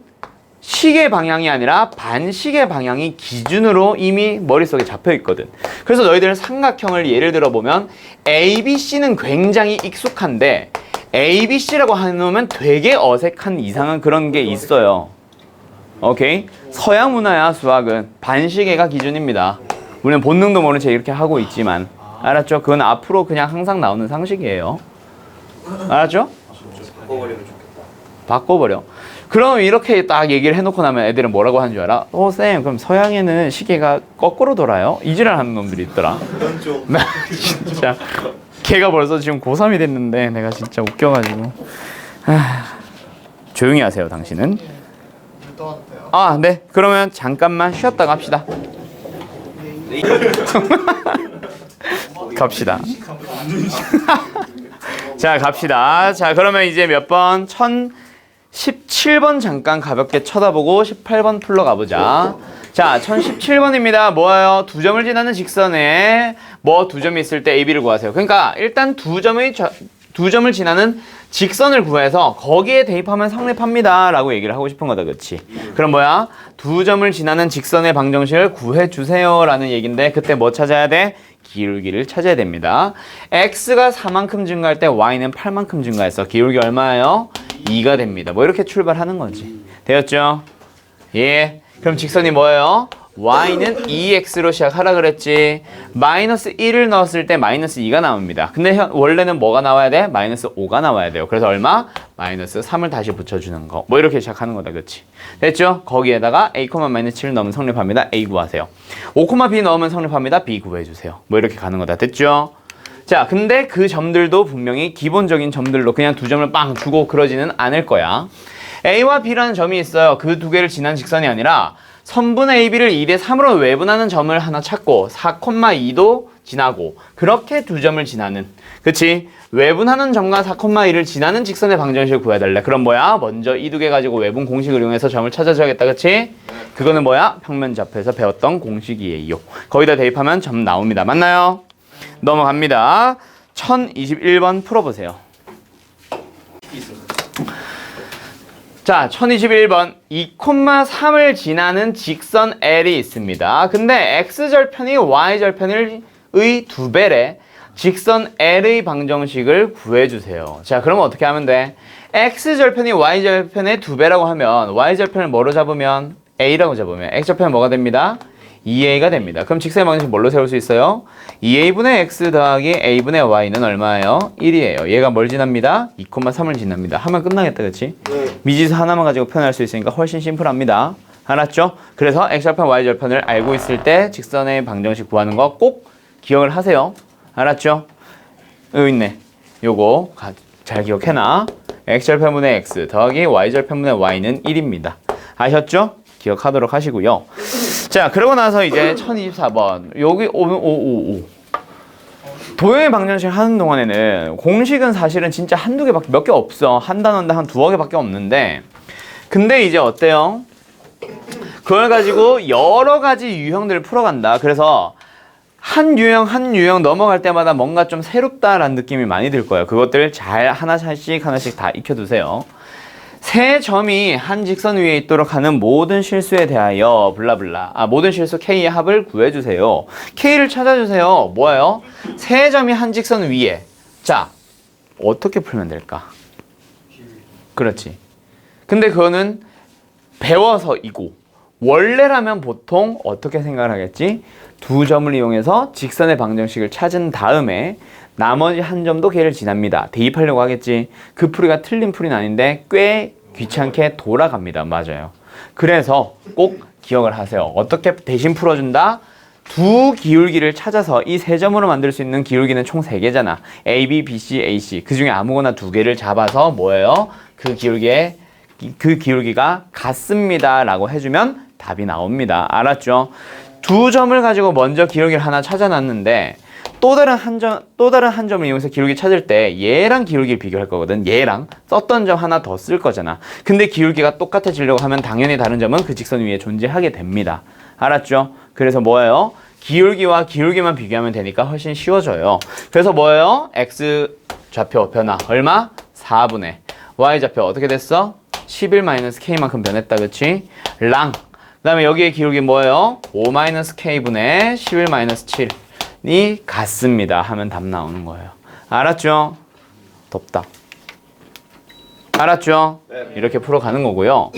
시계 방향이 아니라 반시계 방향이 기준으로 이미 머릿속에 잡혀 있거든. 그래서 너희들은 삼각형을 예를 들어 보면 ABC는 굉장히 익숙한데 ABC라고 해놓으면 되게 어색한 이상한 그런 게 있어요. 오케이? 서양 문화야 수학은 반시계가 기준입니다. 우리는 본능도 모른 채 이렇게 하고 있지만 알았죠? 그건 앞으로 그냥 항상 나오는 상식이에요. 알았죠? 바꿔버리면 좋겠다. 바꿔버려. 그럼 이렇게 딱 얘기를 해놓고 나면 애들은 뭐라고 하는 줄 알아? 쌤, 그럼 서양에는 시계가 거꾸로 돌아요? 이지랄 하는 놈들이 있더라. 그건 좀. 나 진짜 걔가 벌써 지금 고3이 됐는데 내가 진짜 웃겨가지고. 조용히 하세요, 당신은. 아, 네. 그러면 잠깐만 쉬었다가 합시다. 갑시다. 자, 갑시다. 자, 그러면 이제 몇 번? 1017번 잠깐 가볍게 쳐다보고 18번 풀러 가보자. 자, 1017번입니다. 뭐예요? 두 점을 지나는 직선에 뭐 두 점이 있을 때 AB를 구하세요. 그러니까 일단 두 점을 지나는 직선을 구해서 거기에 대입하면 성립합니다 라고 얘기를 하고 싶은 거다. 그치? 그럼 뭐야? 두 점을 지나는 직선의 방정식을 구해주세요 라는 얘기인데 그때 뭐 찾아야 돼? 기울기를 찾아야 됩니다. x가 4만큼 증가할 때 y는 8만큼 증가해서 기울기 얼마예요? 2가 됩니다. 뭐 이렇게 출발하는 거지. 되었죠? 예. 그럼 직선이 뭐예요? y는 2x로 시작하라 그랬지. 마이너스 1을 넣었을 때 마이너스 2가 나옵니다. 근데 원래는 뭐가 나와야 돼? 마이너스 5가 나와야 돼요. 그래서 얼마? 마이너스 3을 다시 붙여주는 거. 뭐 이렇게 시작하는 거다. 그치? 됐죠? 거기에다가 a, 마이너스 7을 넣으면 성립합니다. a 구하세요. 5, b 넣으면 성립합니다. b 구해주세요. 뭐 이렇게 가는 거다. 됐죠? 자, 근데 그 점들도 분명히 기본적인 점들로 그냥 두 점을 빵 주고 그러지는 않을 거야. a와 b라는 점이 있어요. 그 두 개를 지난 직선이 아니라 선분 AB를 2대 3으로 외분하는 점을 하나 찾고 4,2도 지나고 그렇게 두 점을 지나는, 그치? 외분하는 점과 4,2를 지나는 직선의 방정식을 구해달래. 그럼 뭐야? 먼저 이 두 개 가지고 외분 공식을 이용해서 점을 찾아줘야겠다. 그치? 그거는 뭐야? 평면좌표에서 배웠던 공식이에요. 거기다 대입하면 점 나옵니다. 맞나요? 넘어갑니다. 1021번 풀어보세요. 자, 1021번 2,3을 지나는 직선 L이 있습니다. 근데 X절편이 Y절편의 2배래 직선 L의 방정식을 구해주세요. 자, 그러면 어떻게 하면 돼? X절편이 Y절편의 2배라고 하면 Y절편을 뭐로 잡으면? A라고 잡으면 X절편은 뭐가 됩니다? 2A가 됩니다. 그럼 직선의 방정식 뭘로 세울 수 있어요? 2A분의 X 더하기 A분의 Y는 얼마예요? 1이에요. 얘가 뭘 지납니다? 2,3을 지납니다. 하면 끝나겠다, 그치? 네. 미지수 하나만 가지고 표현할 수 있으니까 훨씬 심플합니다. 알았죠? 그래서 X절편, Y절편을 알고 있을 때 직선의 방정식 구하는 거 꼭 기억을 하세요. 알았죠? 여기 있네. 요거 잘 기억해놔. X절편분의 X 더하기 Y절편분의 Y는 1입니다. 아셨죠? 기억하도록 하시고요. 자, 그러고 나서 이제 1024번. 여기 오면 도형의 방정식 하는 동안에는 공식은 사실은 진짜 한두 개밖에 몇 개 없어. 한 단원당 한 두어 개밖에 없는데 근데 이제 어때요? 그걸 가지고 여러 가지 유형들을 풀어간다. 그래서 한 유형 넘어갈 때마다 뭔가 좀 새롭다라는 느낌이 많이 들 거예요. 그것들 잘 하나씩 다 익혀두세요. 세 점이 한 직선 위에 있도록 하는 모든 실수에 대하여 블라블라. 모든 실수 K의 합을 구해주세요. K를 찾아주세요. 뭐예요? 세 점이 한 직선 위에. 자, 어떻게 풀면 될까? 그렇지. 근데 그거는 배워서이고 원래라면 보통 어떻게 생각을 하겠지? 두 점을 이용해서 직선의 방정식을 찾은 다음에 나머지 한 점도 걔를 지납니다. 대입하려고 하겠지. 그 풀이가 틀린 풀이는 아닌데 꽤 귀찮게 돌아갑니다. 맞아요. 그래서 꼭 기억을 하세요. 어떻게 대신 풀어준다? 두 기울기를 찾아서 이 세 점으로 만들 수 있는 기울기는 총 3개잖아. A, B, B, C, A, C. 그 중에 아무거나 2개를 잡아서 뭐예요? 그 기울기가 같습니다 라고 해주면 답이 나옵니다. 알았죠? 두 점을 가지고 먼저 기울기를 하나 찾아놨는데 또 다른 한 점을 이용해서 기울기 찾을 때 얘랑 기울기를 비교할 거거든. 얘랑 썼던 점 하나 더 쓸 거잖아. 근데 기울기가 똑같아지려고 하면 당연히 다른 점은 그 직선 위에 존재하게 됩니다. 알았죠? 그래서 뭐예요? 기울기와 기울기만 비교하면 되니까 훨씬 쉬워져요. 그래서 뭐예요? x 좌표 변화 얼마? 4분의 y 좌표 어떻게 됐어? 11-k만큼 변했다. 그치? 랑 그 다음에 여기에 기울기 뭐예요? 5-k분의 11-7이 같습니다 하면 답 나오는 거예요. 알았죠? 덥다. 알았죠? 이렇게 풀어가는 거고요.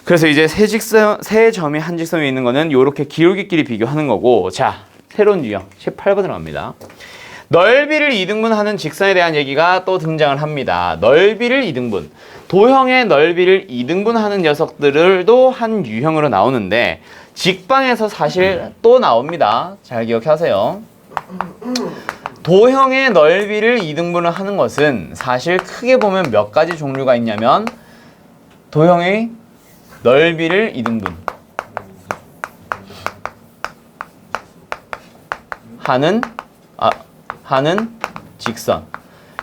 그래서 이제 세 점이 한 직선 위에 있는 거는 이렇게 기울기끼리 비교하는 거고, 자, 새로운 유형 18번으로 갑니다. 넓이를 이등분하는 직선에 대한 얘기가 또 등장을 합니다. 넓이를 이등분. 도형의 넓이를 이등분하는 녀석들도 한 유형으로 나오는데 직방에서 사실 또 나옵니다. 잘 기억하세요. 도형의 넓이를 이등분을 하는 것은 사실 크게 보면 몇 가지 종류가 있냐면 도형의 넓이를 이등분 하는 직선.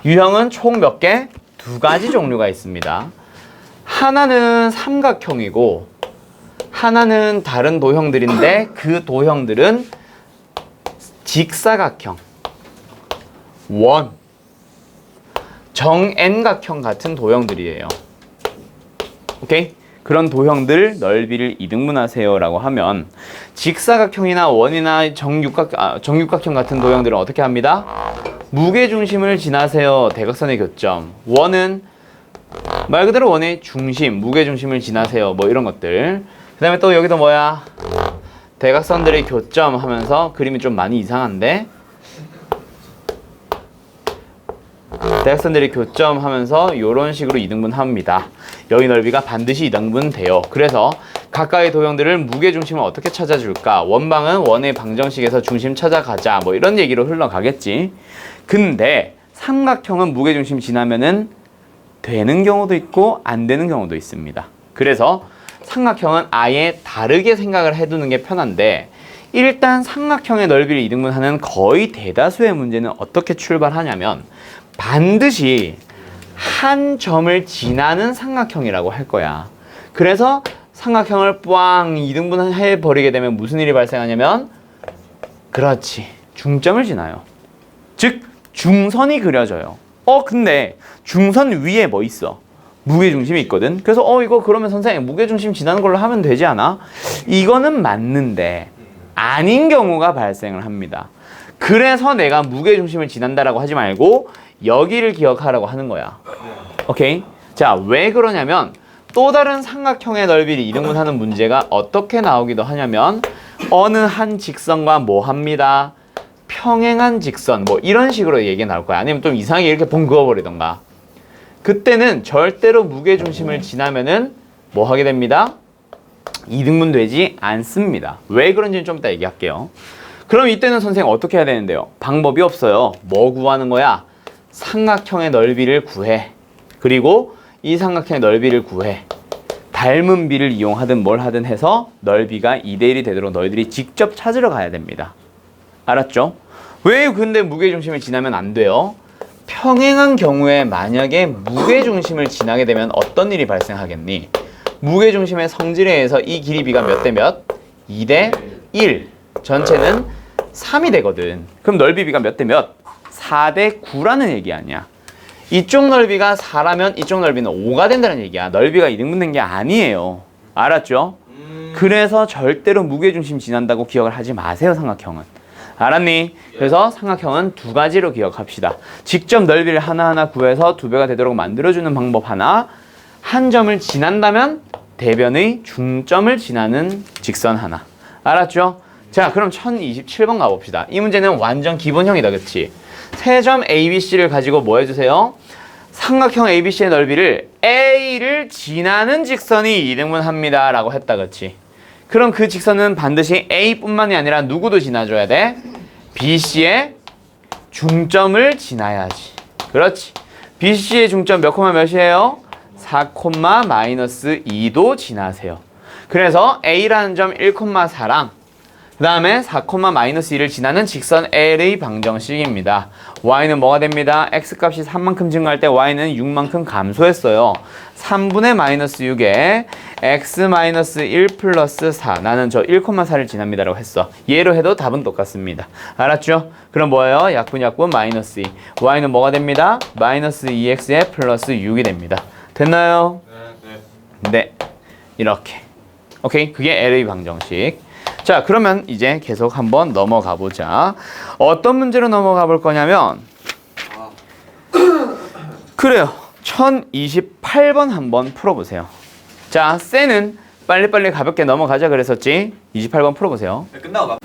유형은 총 몇 개? 두 가지 종류가 있습니다. 하나는 삼각형이고 하나는 다른 도형들인데 그 도형들은 직사각형, 원, 정N각형 같은 도형들이에요. 오케이? 그런 도형들 넓이를 이등분하세요 라고 하면 직사각형이나 원이나 정육각형 같은 도형들은 어떻게 합니다? 무게중심을 지나세요. 대각선의 교점. 원은 말 그대로 원의 중심, 무게중심을 지나세요. 뭐 이런 것들. 그 다음에 또 여기도 뭐야? 대각선들의 교점 하면서 그림이 좀 많이 이상한데 대각선들의 교점 하면서 이런 식으로 이등분합니다. 여기 넓이가 반드시 이등분 돼요. 그래서 각각의 도형들을 무게중심을 어떻게 찾아줄까? 원방은 원의 방정식에서 중심 찾아가자. 뭐 이런 얘기로 흘러가겠지. 근데 삼각형은 무게중심 지나면은 되는 경우도 있고 안 되는 경우도 있습니다. 그래서 삼각형은 아예 다르게 생각을 해두는 게 편한데 일단 삼각형의 넓이를 이등분하는 거의 대다수의 문제는 어떻게 출발하냐면 반드시 한 점을 지나는 삼각형이라고 할 거야. 그래서 삼각형을 꽝 이등분해 버리게 되면 무슨 일이 발생하냐면 그렇지, 중점을 지나요. 즉 중선이 그려져요. 근데 중선 위에 뭐 있어? 무게중심이 있거든. 그래서 이거 그러면 선생님 무게중심 지나는 걸로 하면 되지 않아? 이거는 맞는데 아닌 경우가 발생을 합니다. 그래서 내가 무게중심을 지난다라고 하지 말고 여기를 기억하라고 하는 거야. 오케이? 자, 왜 그러냐면 또 다른 삼각형의 넓이를 이등분하는 문제가 어떻게 나오기도 하냐면 어느 한 직선과 뭐 합니다? 평행한 직선, 뭐 이런 식으로 얘기가 나올 거야. 아니면 좀 이상하게 이렇게 봉 그어버리던가. 그때는 절대로 무게중심을 지나면은 뭐 하게 됩니다? 이등분 되지 않습니다. 왜 그런지는 좀 이따 얘기할게요. 그럼 이때는 선생님 어떻게 해야 되는데요? 방법이 없어요. 뭐 구하는 거야? 삼각형의 넓이를 구해. 그리고 이 삼각형의 넓이를 구해. 닮은 비를 이용하든 뭘 하든 해서 넓이가 2대1이 되도록 너희들이 직접 찾으러 가야 됩니다. 알았죠? 왜 근데 무게중심을 지나면 안 돼요? 평행한 경우에 만약에 무게중심을 지나게 되면 어떤 일이 발생하겠니? 무게중심의 성질에 의해서 이 길이 비가 몇 대 몇? 2대 1. 전체는 3이 되거든. 그럼 넓이 비가 몇 대 몇? 4대 9라는 얘기 아니야. 이쪽 넓이가 4라면 이쪽 넓이는 5가 된다는 얘기야. 넓이가 이등분된 게 아니에요. 알았죠? 그래서 절대로 무게중심 지난다고 기억을 하지 마세요, 삼각형은. 알았니? 그래서 삼각형은 두 가지로 기억합시다. 직접 넓이를 하나하나 구해서 2배가 되도록 만들어주는 방법 하나, 한 점을 지난다면 대변의 중점을 지나는 직선 하나. 알았죠? 자, 그럼 1027번 가봅시다. 이 문제는 완전 기본형이다, 그치? 세 점 ABC를 가지고 뭐 해주세요? 삼각형 ABC의 넓이를 A를 지나는 직선이 이등분합니다 라고 했다, 그치? 그럼 그 직선은 반드시 A뿐만이 아니라 누구도 지나줘야 돼? BC의 중점을 지나야지. 그렇지. BC의 중점 몇 콤마 몇이에요? 4,-2도 지나세요. 그래서 A라는 점 1,4랑 그 다음에 4,-1을 지나는 직선 L의 방정식입니다. y는 뭐가 됩니다? x값이 3만큼 증가할 때 y는 6만큼 감소했어요. 3분의 마이너스 6에 x-1 플러스 4. 나는 저 1,4를 지납니다 라고 했어. 얘로 해도 답은 똑같습니다. 알았죠? 그럼 뭐예요? 약분 마이너스 2. y는 뭐가 됩니다? 마이너스 2x에 플러스 6이 됩니다. 됐나요? 네. 이렇게. 오케이? 그게 LA 방정식. 자, 그러면 이제 계속 한번 넘어가 보자. 어떤 문제로 넘어가 볼 거냐면 그래요. 1028번 한번 풀어보세요. 자, 쎄는 빨리빨리 가볍게 넘어가자 그랬었지. 28번 풀어보세요. 끝나고 가.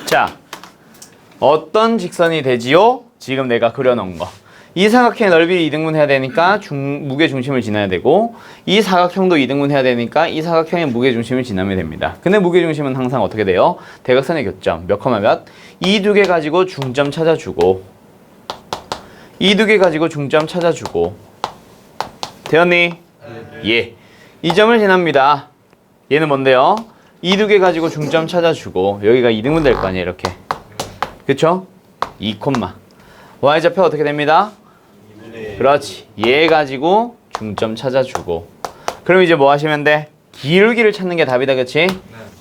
자, 어떤 직선이 되지요? 지금 내가 그려놓은 거. 이 사각형의 넓이를 2등분 해야 되니까 무게 중심을 지나야 되고, 이 사각형도 2등분 해야 되니까 이 사각형의 무게 중심을 지나면 됩니다. 근데 무게 중심은 항상 어떻게 돼요? 대각선의 교점 몇 컴마 몇? 이 두 개 가지고 중점 찾아주고, 이 두 개 가지고 중점 찾아주고. 되었니? 예. 이 점을 지납니다. 얘는 뭔데요? 이 두 개 가지고 중점 찾아주고, 여기가 2등분 될 거 아니에요, 이렇게. 그쵸? 2 콤마. y좌표 어떻게 됩니다? 그렇지. 얘 가지고 중점 찾아주고. 그럼 이제 뭐 하시면 돼? 기울기를 찾는 게 답이다, 그치?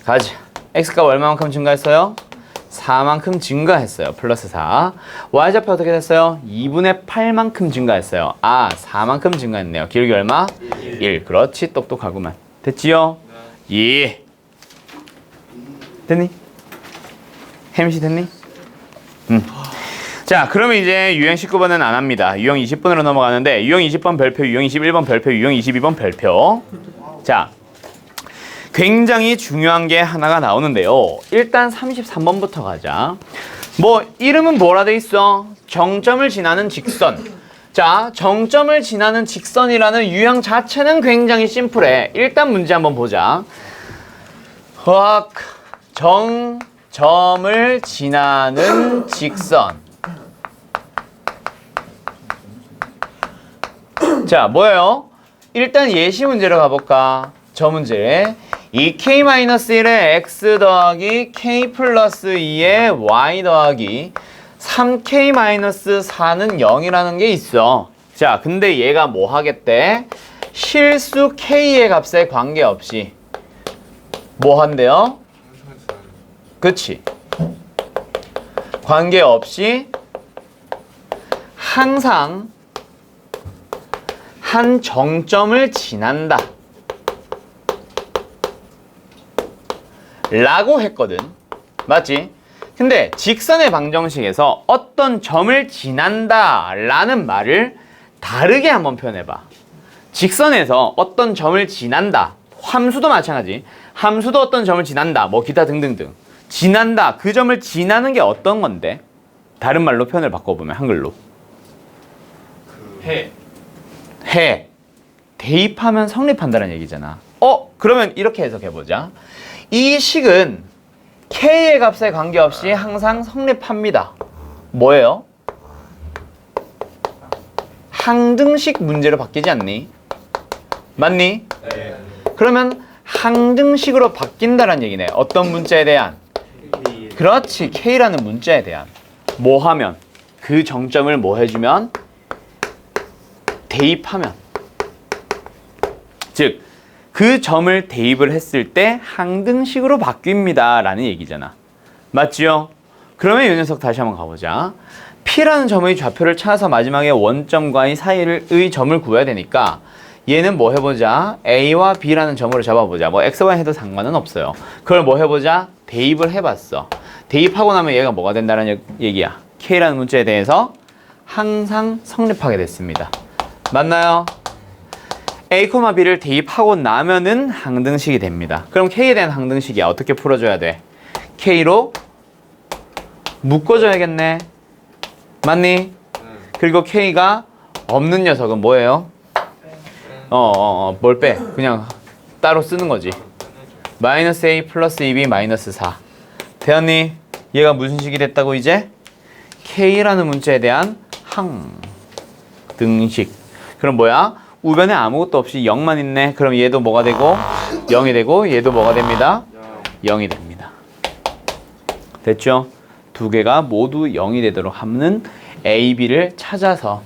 가자. x가 얼마만큼 증가했어요? 4만큼 증가했어요. 플러스 4. y좌표 어떻게 됐어요? 2분의 8만큼 증가했어요. 아, 4만큼 증가했네요. 기울기 얼마? 1. 그렇지. 똑똑하구만. 됐지요? 예. 됐니? 햄씨 됐니? 자, 그러면 이제 유형 19번은 안 합니다. 유형 20번으로 넘어가는데, 유형 20번 별표, 유형 21번 별표, 유형 22번 별표. 자, 굉장히 중요한 게 하나가 나오는데요. 일단 33번부터 가자. 뭐 이름은 뭐라 돼 있어? 정점을 지나는 직선. 자, 정점을 지나는 직선이라는 유형 자체는 굉장히 심플해. 일단 문제 한번 보자. 정점을 지나는 직선. 자, 뭐예요? 일단 예시 문제로 가볼까? 저 문제. 2k-1에 x 더하기 k 플러스 2에 y 더하기 3k-4는 0이라는 게 있어. 자, 근데 얘가 뭐 하겠대? 실수 k의 값에 관계없이 뭐 한대요? 그치? 관계없이 항상 한 정점을 지난다 라고 했거든. 맞지? 근데 직선의 방정식에서 어떤 점을 지난다 라는 말을 다르게 한번 표현해봐. 직선에서 어떤 점을 지난다, 함수도 마찬가지. 함수도 어떤 점을 지난다, 뭐 기타 등등등. 지난다, 그 점을 지나는 게 어떤 건데? 다른 말로 표현을 바꿔보면 한글로 해. 대입하면 성립한다는 얘기잖아. 그러면 이렇게 해석해보자. 이 식은 k의 값에 관계없이 항상 성립합니다. 뭐예요? 항등식 문제로 바뀌지 않니? 맞니? 네. 그러면 항등식으로 바뀐다는 얘기네. 어떤 문자에 대한? 그렇지. k라는 문자에 대한. 뭐 하면? 그 정점을 뭐 해주면? 대입하면. 즉, 그 점을 대입을 했을 때 항등식으로 바뀝니다 라는 얘기잖아. 맞지요? 그러면 이 녀석 다시 한번 가보자. P라는 점의 좌표를 찾아서 마지막에 원점과의 사이의 점을 구해야 되니까 얘는 뭐 해보자. A와 B라는 점으로 잡아보자. 뭐 X, Y 해도 상관은 없어요. 그걸 뭐 해보자. 대입을 해봤어. 대입하고 나면 얘가 뭐가 된다는 얘기야. K라는 문자에 대해서 항상 성립하게 됐습니다. 맞나요? A, B를 대입하고 나면은 항등식이 됩니다. 그럼 K에 대한 항등식이야. 어떻게 풀어줘야 돼? K로 묶어줘야겠네. 맞니? 그리고 K가 없는 녀석은 뭐예요? 뭘 빼? 그냥 따로 쓰는 거지. 마이너스 A 플러스 2B 마이너스 4. 되었니? 얘가 무슨 식이 됐다고 이제? K라는 문자에 대한 항등식. 그럼 뭐야? 우변에 아무것도 없이 0만 있네. 그럼 얘도 뭐가 되고? 0이 되고 얘도 뭐가 됩니다? 0이 됩니다. 됐죠? 두 개가 모두 0이 되도록 하는 A, B를 찾아서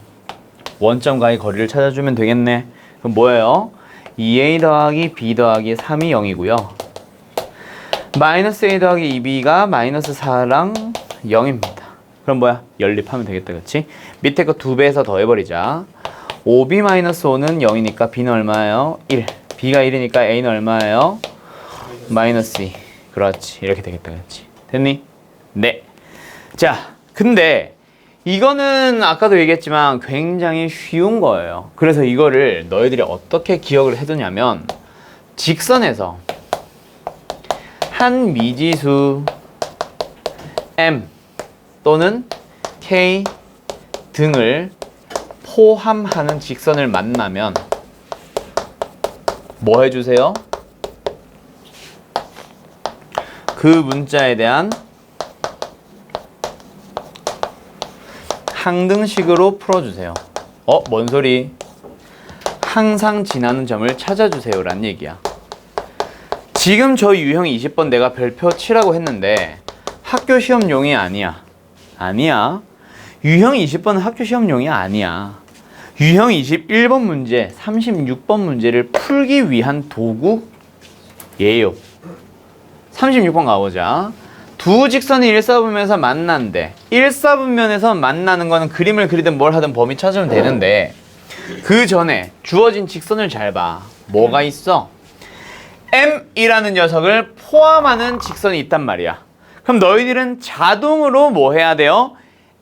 원점과의 거리를 찾아주면 되겠네. 그럼 뭐예요? 2A 더하기 B 더하기 3이 0이고요. 마이너스 A 더하기 2B가 마이너스 4랑 0입니다. 그럼 뭐야? 연립하면 되겠다, 그치? 밑에 거 2배에서 더해버리자. 5B-5는 0이니까 B는 얼마예요? 1. B가 1이니까 A는 얼마예요? 마이너스 2. 그렇지. 이렇게 되겠다, 그렇지? 됐니? 네. 자, 근데 이거는 아까도 얘기했지만 굉장히 쉬운 거예요. 그래서 이거를 너희들이 어떻게 기억을 해두냐면 직선에서 한 미지수 M 또는 K 등을 포함하는 직선을 만나면 뭐 해주세요? 그 문자에 대한 항등식으로 풀어주세요. 뭔 소리? 항상 지나는 점을 찾아주세요 라는 얘기야. 지금 저 유형 20번 내가 별표 치라고 했는데 학교 시험용이 아니야. 아니야. 유형 20번은 학교 시험용이 아니야. 유형 21번 문제, 36번 문제를 풀기 위한 도구예요. 36번 가보자. 두 직선이 일사분면에서 만난대. 일사분면에서 만나는 거는 그림을 그리든 뭘 하든 범위 찾으면 되는데 그 전에 주어진 직선을 잘 봐. 뭐가 있어? M이라는 녀석을 포함하는 직선이 있단 말이야. 그럼 너희들은 자동으로 뭐 해야 돼요?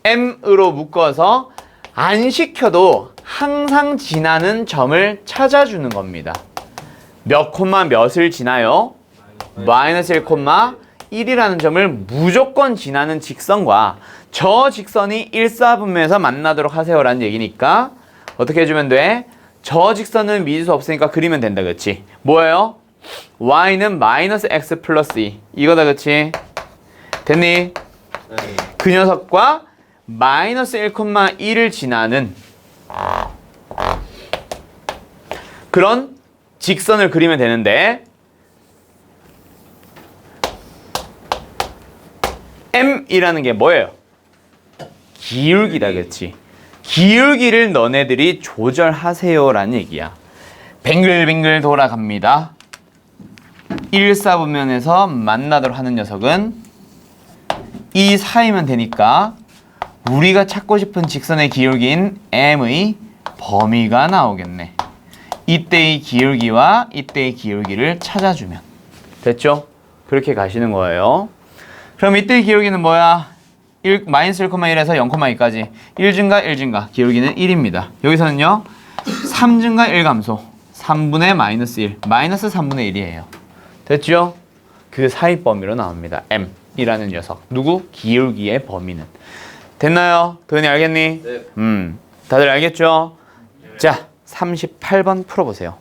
M으로 묶어서 안 시켜도 항상 지나는 점을 찾아주는 겁니다. 몇 콤마 몇을 지나요? 마이너스 1 콤마 1이라는 점을 무조건 지나는 직선과 저 직선이 일사분면에서 만나도록 하세요라는 얘기니까 어떻게 해주면 돼? 저 직선은 미지수 없으니까 그리면 된다, 그치? 뭐예요? y는 마이너스 x 플러스 2 이거다, 그치? 됐니? 그 녀석과 마이너스 1,1을 지나는 그런 직선을 그리면 되는데 M이라는 게 뭐예요? 기울기다, 그치? 기울기를 너네들이 조절하세요라는 얘기야. 뱅글뱅글 돌아갑니다. 일사분면에서 만나도록 하는 녀석은 이 사이면 되니까 우리가 찾고 싶은 직선의 기울기인 M의 범위가 나오겠네. 이때의 기울기와 이때의 기울기를 찾아주면 됐죠? 그렇게 가시는 거예요. 그럼 이때의 기울기는 뭐야? 마이너스 1,1에서 0,2까지 1 증가 1 증가 기울기는 1입니다. 여기서는요 3 증가 1 감소 3분의 마이너스 1 마이너스 3분의 1이에요. 됐죠? 그 사이 범위로 나옵니다. M이라는 녀석. 누구? 기울기의 범위는. 됐나요? 도현이 알겠니? 네. 다들 알겠죠? 자, 38번 풀어보세요.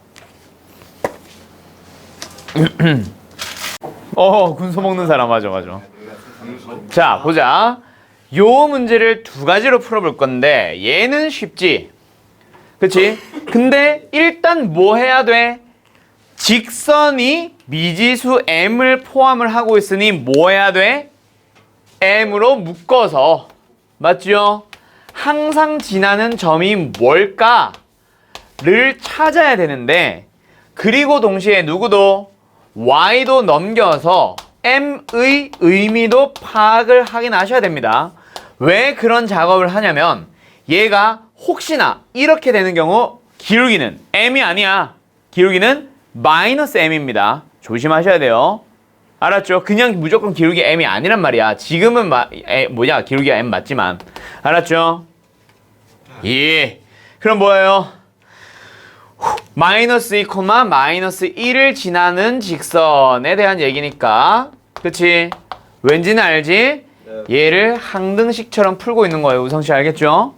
군소 먹는 사람 맞아. 자, 보자. 요 문제를 두 가지로 풀어볼 건데 얘는 쉽지? 그치? 근데 일단 뭐 해야 돼? 직선이 미지수 m을 포함을 하고 있으니 뭐 해야 돼? m으로 묶어서 맞죠? 항상 지나는 점이 뭘까를 찾아야 되는데 그리고 동시에 누구도 y도 넘겨서 m의 의미도 파악을 하긴 하셔야 됩니다. 왜 그런 작업을 하냐면 얘가 혹시나 이렇게 되는 경우 기울기는 m이 아니야. 기울기는 마이너스 m입니다. 조심하셔야 돼요. 알았죠? 그냥 무조건 기울기 m이 아니란 말이야. 지금은 기울기가 m 맞지만. 알았죠? 예. 그럼 뭐예요? 마이너스 2, 마이너스 1을 지나는 직선에 대한 얘기니까. 그치? 왠지는 알지? 얘를 항등식처럼 풀고 있는 거예요. 우성씨 알겠죠?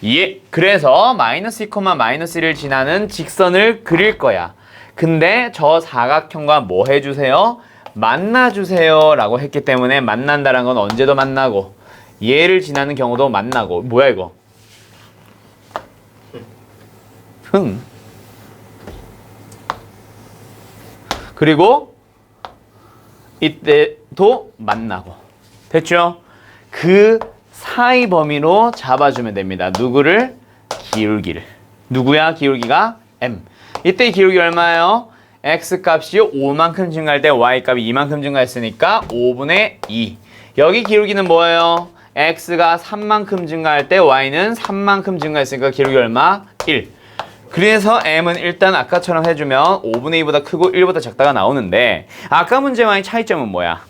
예. 그래서 마이너스 2, 마이너스 1을 지나는 직선을 그릴 거야. 근데 저 사각형과 뭐 해주세요? 만나주세요 라고 했기 때문에 만난다는 건 언제도 만나고 얘를 지나는 경우도 만나고 뭐야 이거? 그리고 이때도 만나고 됐죠? 그 사이 범위로 잡아주면 됩니다. 누구를? 기울기를. 누구야? 기울기가 m. 이때 기울기 얼마예요? x 값이 5만큼 증가할 때 y 값이 2만큼 증가했으니까 5분의 2. 여기 기울기는 뭐예요? x가 3만큼 증가할 때 y는 3만큼 증가했으니까 기울기 얼마? 1. 그래서 m은 일단 아까처럼 해주면 5분의 2보다 크고 1보다 작다가 나오는데 아까 문제와의 차이점은 뭐야?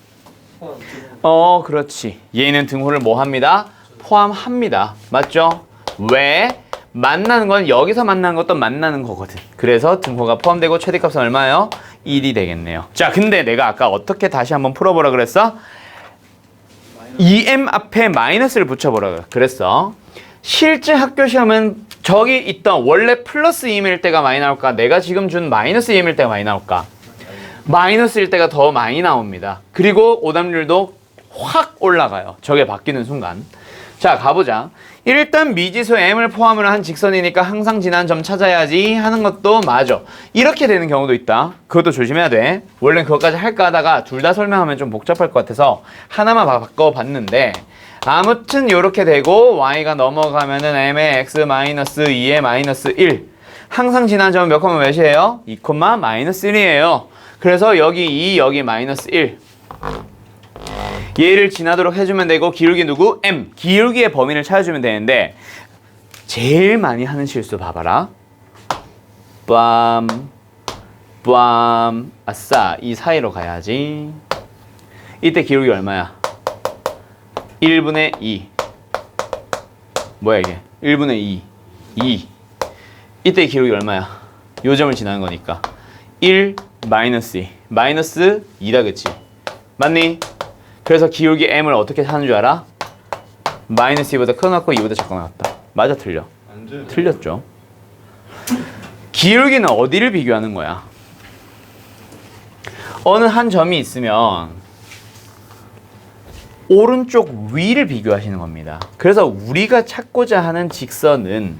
그렇지. 얘는 등호를 뭐 합니다? 포함합니다. 맞죠? 왜? 만나는 건 여기서 만나는 것도 만나는 거거든. 그래서 등호가 포함되고 최대값은 얼마예요? 1이 되겠네요. 자, 근데 내가 아까 어떻게 다시 한번 풀어보라 그랬어? 2m 앞에 마이너스를 붙여보라 그랬어. 실제 학교 시험은 저기 있던 원래 플러스 2m일 때가 많이 나올까? 내가 지금 준 마이너스 2m일 때가 많이 나올까? 마이너스일 때가 더 많이 나옵니다. 그리고 오답률도 확 올라가요. 저게 바뀌는 순간. 자, 가보자. 일단 미지수 m을 포함을 한 직선이니까 항상 지난 점 찾아야지 하는 것도 맞아. 이렇게 되는 경우도 있다. 그것도 조심해야 돼. 원래 그것까지 할까 하다가 둘 다 설명하면 좀 복잡할 것 같아서 하나만 바꿔봤는데 아무튼 이렇게 되고 y가 넘어가면은 m의 x 마이너스 2의 마이너스 1. 항상 지난 점은 몇 콤마 몇이에요? 2 콤마 마이너스 1이에요. 그래서 여기 2, 여기 마이너스 1. 얘를 지나도록 해주면 되고 기울기 누구? m. 기울기의 범위를 찾아주면 되는데 제일 많이 하는 실수 봐봐라. 빰 아싸 이 사이로 가야지. 이때 기울기 얼마야? 1분의 2. 뭐야 이게? 1분의 2. 이때 기울기 얼마야? 요 점을 지나는 거니까 1 마이너스 2. 마이너스 2다 그치? 맞니? 그래서 기울기 m을 어떻게 하는 줄 알아? 마이너스 2보다 커놨고 2보다 작고 나왔다. 맞아 틀려? 틀렸죠. 기울기는 어디를 비교하는 거야? 어느 한 점이 있으면 오른쪽 위를 비교하시는 겁니다. 그래서 우리가 찾고자 하는 직선은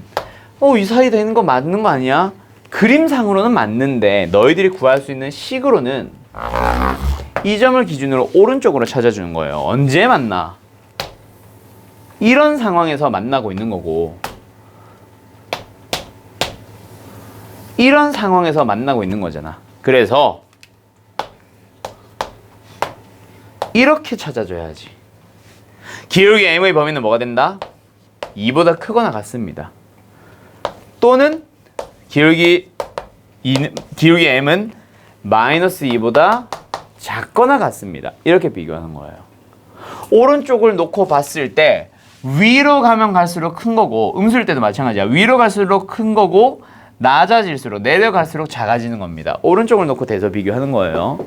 이 사이 되는 거 맞는 거 아니야? 그림상으로는 맞는데 너희들이 구할 수 있는 식으로는 이 점을 기준으로 오른쪽으로 찾아주는 거예요. 언제 만나? 이런 상황에서 만나고 있는 거고 이런 상황에서 만나고 있는 거잖아. 그래서 이렇게 찾아줘야지. 기울기 m의 범위는 뭐가 된다? 2보다 크거나 같습니다. 또는 기울기 m은 마이너스 2보다 작거나 같습니다. 이렇게 비교하는 거예요. 오른쪽을 놓고 봤을 때 위로 가면 갈수록 큰 거고 음수일 때도 마찬가지야. 위로 갈수록 큰 거고 낮아질수록 내려갈수록 작아지는 겁니다. 오른쪽을 놓고 대서 비교하는 거예요.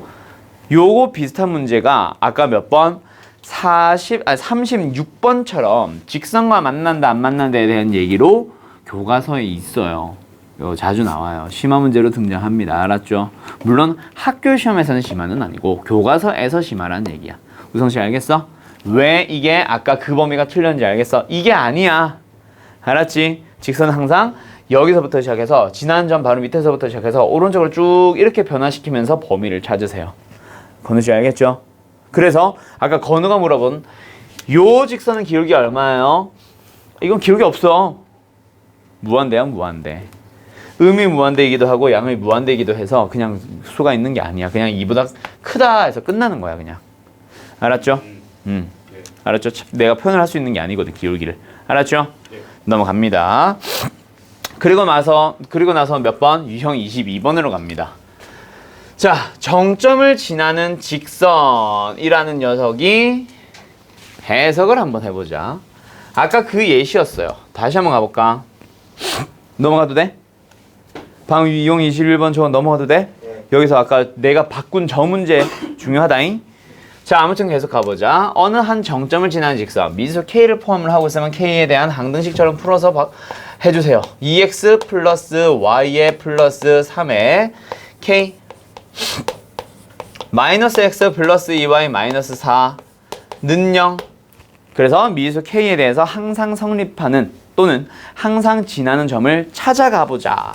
요거 비슷한 문제가 아까 몇 번? 36번처럼 직선과 만난다 안 만난다에 대한 얘기로 교과서에 있어요. 이거 자주 나와요. 심화 문제로 등장합니다. 알았죠? 물론 학교 시험에서는 심화는 아니고 교과서에서 심화란 얘기야. 우성씨 알겠어? 왜 이게 아까 그 범위가 틀렸는지 알겠어? 이게 아니야. 알았지? 직선은 항상 여기서부터 시작해서 지난 점 바로 밑에서부터 시작해서 오른쪽으로 쭉 이렇게 변화시키면서 범위를 찾으세요. 건우씨 알겠죠? 그래서 아까 건우가 물어본 요 직선은 기울기 얼마예요? 이건 기울기 없어. 무한대야 무한대. 음이 무한대이기도 하고 양이 무한대이기도 해서 그냥 수가 있는 게 아니야. 그냥 이보다 크다 해서 끝나는 거야 그냥. 알았죠? 알았죠? 내가 표현을 할 수 있는 게 아니거든 기울기를. 알았죠? 넘어갑니다. 그리고 나서 몇 번? 유형 22번으로 갑니다. 자, 정점을 지나는 직선이라는 녀석이 해석을 한번 해보자. 아까 그 예시였어요. 다시 한번 가볼까? 넘어가도 돼? 방금 유형 21번 저거 넘어가도 돼? 여기서 아까 내가 바꾼 저 문제 중요하다잉? 자, 아무튼 계속 가보자. 어느 한 정점을 지나는 직선 미지수 K를 포함을 하고 있으면 K에 대한 항등식처럼 풀어서 해주세요. 2x 플러스 y의 플러스 3에 K 마이너스 x 플러스 2y 마이너스 4는 0. 그래서 미지수 K에 대해서 항상 성립하는 또는 항상 지나는 점을 찾아가 보자.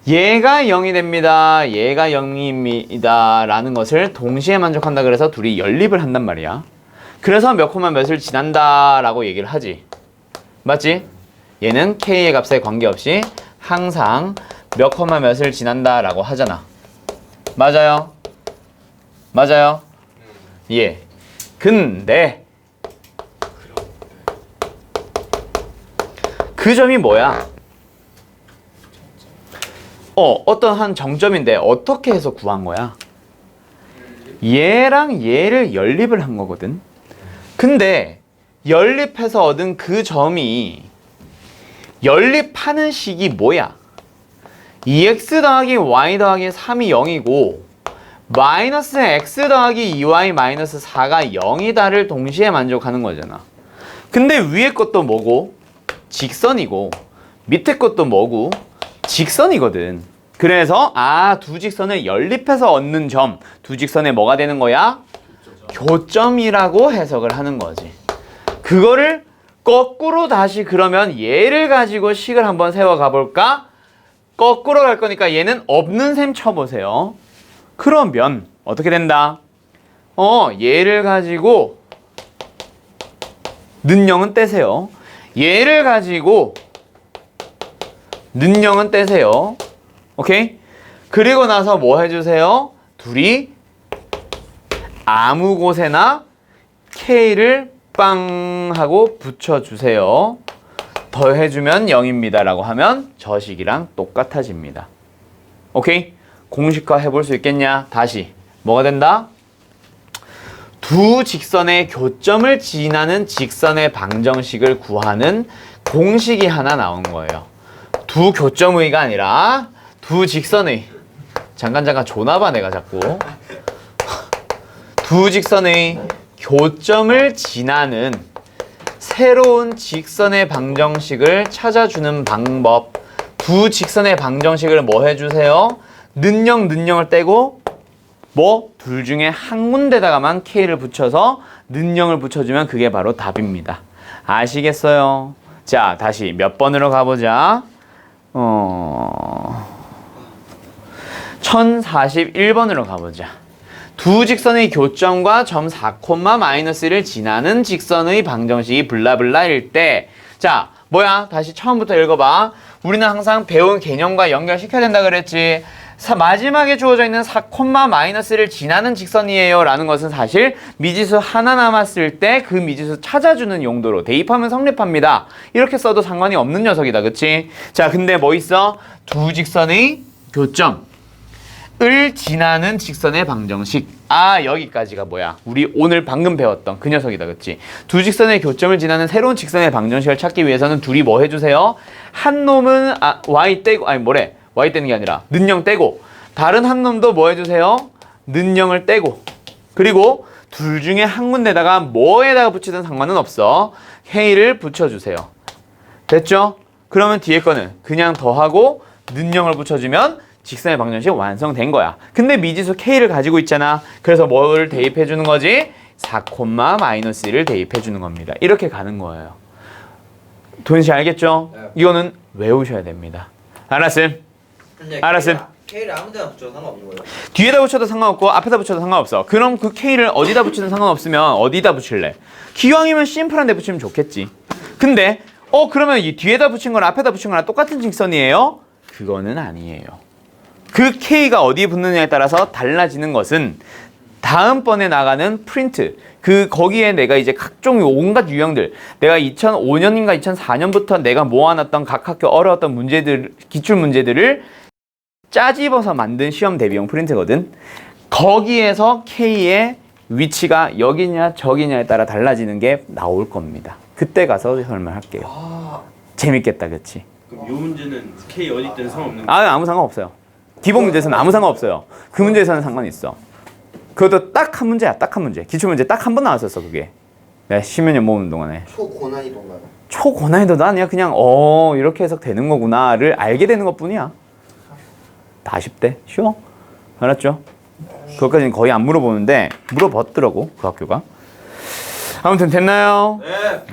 얘가 0이 됩니다. 얘가 0입니다. 라는 것을 동시에 만족한다 그래서 둘이 연립을 한단 말이야. 그래서 몇 콤마 몇을 지난다라고 얘기를 하지. 맞지? 얘는 k의 값에 관계없이 항상 몇 콤마 몇을 지난다라고 하잖아. 맞아요? 맞아요? 예. 근데 그 점이 뭐야? 어떤 한 정점인데 어떻게 해서 구한 거야? 얘랑 얘를 연립을 한 거거든. 근데 연립해서 얻은 그 점이 연립하는 식이 뭐야? 2x 더하기 y 더하기 3이 0이고 마이너스 x 더하기 2y 마이너스 4가 0이다를 동시에 만족하는 거잖아. 근데 위에 것도 뭐고? 직선이고 밑에 것도 뭐고? 직선이거든. 그래서 두 직선을 연립해서 얻는 점, 두 직선에 뭐가 되는 거야? 교점이라고 해석을 하는 거지. 그거를 거꾸로 다시 그러면 얘를 가지고 식을 한번 세워 가볼까? 거꾸로 갈 거니까 얘는 없는 셈 쳐보세요. 그러면 어떻게 된다? 얘를 가지고 는영은 떼세요. 얘를 가지고 는영은 떼세요. 오케이? 그리고 나서 뭐 해주세요? 둘이 아무 곳에나 K를 빵 하고 붙여주세요. 더해주면 0입니다 라고 하면 저 식이랑 똑같아집니다. 오케이? 공식화 해볼 수 있겠냐? 다시 뭐가 된다? 두 직선의 교점을 지나는 직선의 방정식을 구하는 공식이 하나 나온 거예요. 두 교점의가 아니라 두 직선의, 잠깐 조나봐 내가 자꾸. 두 직선의 교점을 지나는 새로운 직선의 방정식을 찾아주는 방법. 두 직선의 방정식을 뭐 해주세요? 는영을 떼고 둘 중에 한 군데다가만 K를 붙여서 는영을 붙여주면 그게 바로 답입니다. 아시겠어요? 자, 다시 몇 번으로 가보자. 1041번으로 가보자. 두 직선의 교점과 점 4,-1을 지나는 직선의 방정식이 블라블라일 때, 자, 뭐야? 다시 처음부터 읽어봐. 우리는 항상 배운 개념과 연결시켜야 된다 그랬지. 마지막에 주어져 있는 4,-를 지나는 직선이에요 라는 것은 사실 미지수 하나 남았을 때 그 미지수 찾아주는 용도로 대입하면 성립합니다. 이렇게 써도 상관이 없는 녀석이다. 그치? 자, 근데 뭐 있어? 두 직선의 교점을 지나는 직선의 방정식. 여기까지가 뭐야? 우리 오늘 방금 배웠던 그 녀석이다. 그치? 두 직선의 교점을 지나는 새로운 직선의 방정식을 찾기 위해서는 둘이 뭐 해주세요? 한 놈은 y 떼고 y 떼는 게 아니라 는영 떼고, 다른 한 놈도 뭐 해주세요? 는영을 떼고, 그리고 둘 중에 한 군데다가 뭐에다가 붙이든 상관은 없어. K를 붙여주세요. 됐죠? 그러면 뒤에 거는 그냥 더하고 는영을 붙여주면 직선의 방정식 완성된 거야. 근데 미지수 K를 가지고 있잖아. 그래서 뭘 대입해 주는 거지? 4,-1을 대입해 주는 겁니다. 이렇게 가는 거예요. 도현 씨 알겠죠? 네. 이거는 외우셔야 됩니다. 알았음? 알았음. K를 아무 데나 붙여도 상관없는 거예요? 뒤에다 붙여도 상관없고 앞에다 붙여도 상관없어. 그럼 그 K를 어디다 붙이든 상관없으면 어디다 붙일래? 기왕이면 심플한 데 붙이면 좋겠지. 근데 그러면 이 뒤에다 붙인 거랑 앞에다 붙인 거랑 똑같은 직선이에요? 그거는 아니에요. 그 K가 어디에 붙느냐에 따라서 달라지는 것은 다음번에 나가는 프린트, 거기에 내가 이제 각종 온갖 유형들, 내가 2005년인가 2004년부터 내가 모아놨던 각 학교 어려웠던 문제들, 기출 문제들을 짜집어서 만든 시험 대비용 프린트거든. 거기에서 K의 위치가 여기냐 저기냐에 따라 달라지는 게 나올 겁니다. 그때 가서 설명할게요. 재밌겠다, 그치? 그럼 이 문제는 K 어디 때는 상관없는 거예요? 아무 상관없어요. 기본 문제에서는 아무 상관없어요. 그 문제에서는 상관이 있어. 그것도 딱 한 문제야, 딱 한 문제. 기출문제 딱 한 번 나왔었어, 그게. 내가 10여 년 모으는 동안에. 초고난이도인가요? 초고난이도도 아니야. 그냥 이렇게 해석되는 거구나를 알게 되는 것뿐이야. 다 쉽대. 쉬워. 알았죠? 그것까지는 거의 안 물어보는데 물어봤더라고, 그 학교가. 아무튼 됐나요? 네.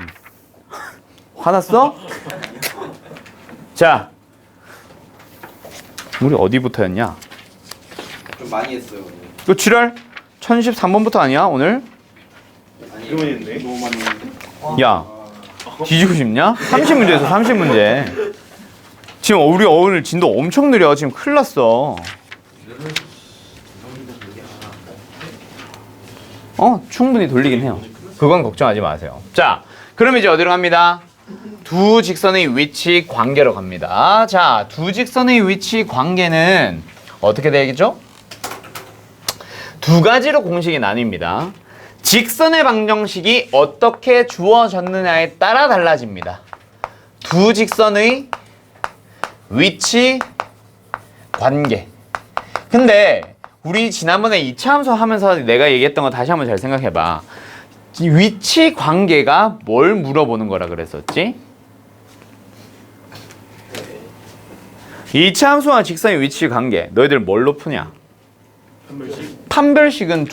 화났어? 자, 우리 어디부터였냐? 좀 많이 했어요. 오늘. 너 지랄? 1013번부터 아니야, 오늘? 아니 그러면 너무 많이 했는데? 야, 뒤지고 싶냐? 30문제에서 30문제. 지금 우리 오늘 진도 엄청 느려. 지금 큰일 났어. 충분히 돌리긴 해요. 그건 걱정하지 마세요. 자, 그럼 이제 어디로 갑니다? 두 직선의 위치 관계로 갑니다. 자, 두 직선의 위치 관계는 어떻게 되겠죠? 두 가지로 공식이 나뉩니다. 직선의 방정식이 어떻게 주어졌느냐에 따라 달라집니다. 두 직선의 위치 관계. 근데 우리 지난번에 이차함수 하면서 내가 얘기했던 거 다시 한번 잘 생각해봐. 이 위치 관계가 뭘 물어보는 거라 그랬었지? 이차함수와 직선의 위치 관계. 너희들 뭘로 푸냐? 판별식은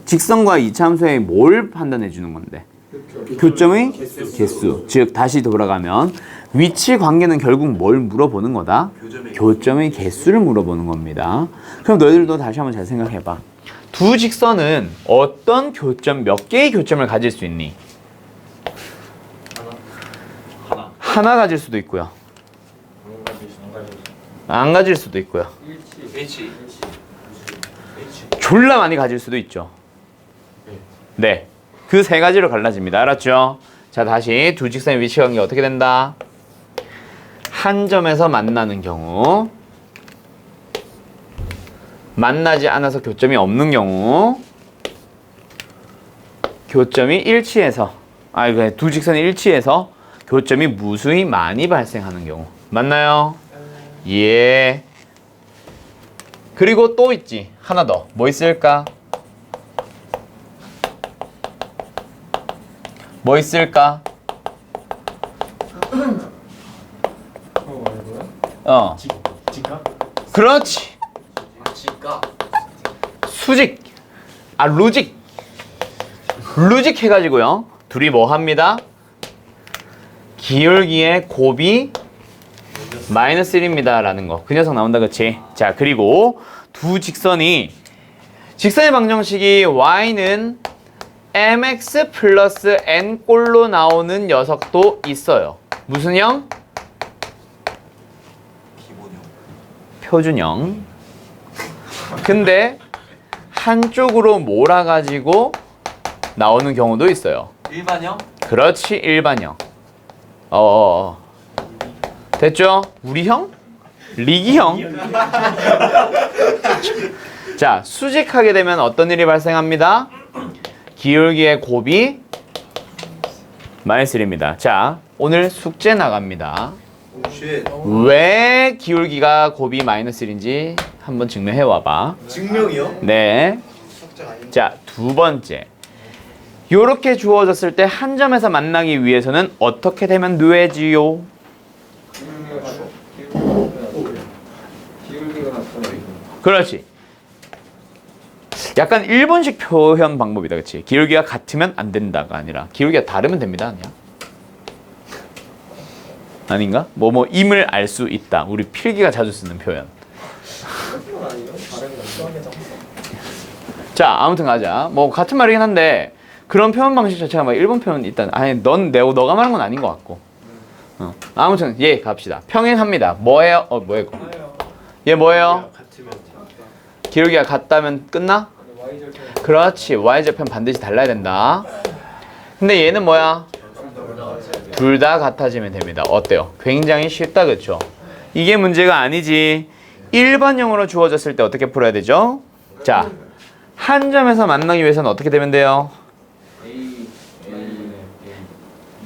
직선과 이차함수의 뭘 판단해 주는 건데? 교점의 개수. 즉 다시 돌아가면 위치 관계는 결국 뭘 물어보는 거다? 교점의 개수를 물어보는 겁니다. 그럼 너희들도 다시 한번 잘 생각해 봐. 두 직선은 어떤 교점, 몇 개의 교점을 가질 수 있니? 하나 가질 수도 있고요. 안 가질 수도 있고요. H. 졸라 많이 가질 수도 있죠. 네. 그 세 가지로 갈라집니다. 알았죠? 자, 다시 두 직선의 위치 관계 어떻게 된다? 한 점에서 만나는 경우, 만나지 않아서 교점이 없는 경우, 교점이 일치해서, 두 직선이 일치해서 교점이 무수히 많이 발생하는 경우. 맞나요? 예. 그리고 또 있지. 하나 더. 뭐 있을까? 뭐 있을까? 지가? 그렇지. 지가. 수직. 루직. 루직 해가지고요. 둘이 뭐 합니다? 기울기의 곱이 마이너스 1입니다. 라는 거. 그 녀석 나온다, 그치? 자, 그리고 두 직선이, 직선의 방정식이 y는 mx 플러스 n꼴로 나오는 녀석도 있어요. 무슨 형? 기본형. 표준형. 근데 한쪽으로 몰아가지고 나오는 경우도 있어요. 일반형? 그렇지, 일반형. 됐죠? 우리 형? 리기 형? 자, 수직하게 되면 어떤 일이 발생합니다? 기울기의 곱이 마이너스 1입니다. 자, 오늘 숙제 나갑니다. 왜 기울기가 곱이 마이너스 1인지 한번 증명해 와봐. 증명이요? 네. 자, 두 번째. 요렇게 주어졌을 때 한 점에서 만나기 위해서는 어떻게 되면 되지요? 그렇지. 약간 일본식 표현 방법이다, 그치? 기울기가 같으면 안 된다가 아니라 기울기가 다르면 됩니다, 아니야? 아닌가? 임을 알 수 있다. 우리 필기가 자주 쓰는 표현. 자, 아무튼 가자. 같은 말이긴 한데 그런 표현 방식 자체가 일본 표현 일단 너가 말한 건 아닌 것 같고. 아무튼 갑시다. 평행합니다. 뭐예요? 뭐예요? 얘 뭐예요? 기울기가 같다면 끝나? 그렇지. y절편 반드시 달라야 된다. 근데 얘는 뭐야? 둘 다 같아지면 됩니다. 어때요? 굉장히 쉽다, 그쵸? 이게 문제가 아니지. 일반형으로 주어졌을 때 어떻게 풀어야 되죠? 자, 한 점에서 만나기 위해서는 어떻게 되면 돼요?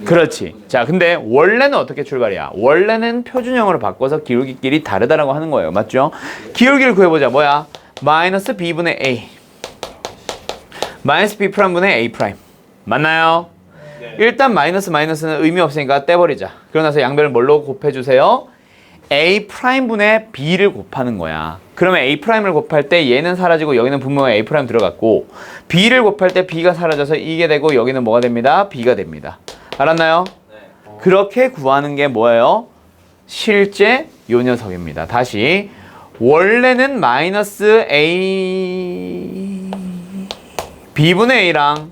그렇지. 자, 근데 원래는 어떻게 출발이야? 원래는 표준형으로 바꿔서 기울기끼리 다르다라고 하는 거예요. 맞죠? 기울기를 구해보자. 뭐야? 마이너스 b분의 a. 마이너스 b 프라임분의 a 프라임. 맞나요? 네. 일단 마이너스는 의미 없으니까 떼버리자. 그러고 나서 양변을 뭘로 곱해주세요? a 프라임분의 b를 곱하는 거야. 그러면 a 프라임을 곱할 때 얘는 사라지고 여기는 분명히 a 프라임 들어갔고, b를 곱할 때 b가 사라져서 이게 되고 여기는 뭐가 됩니다? b가 됩니다. 알았나요? 네. 그렇게 구하는 게 뭐예요? 실제 요 녀석입니다. 다시 원래는 마이너스 a b분의 a랑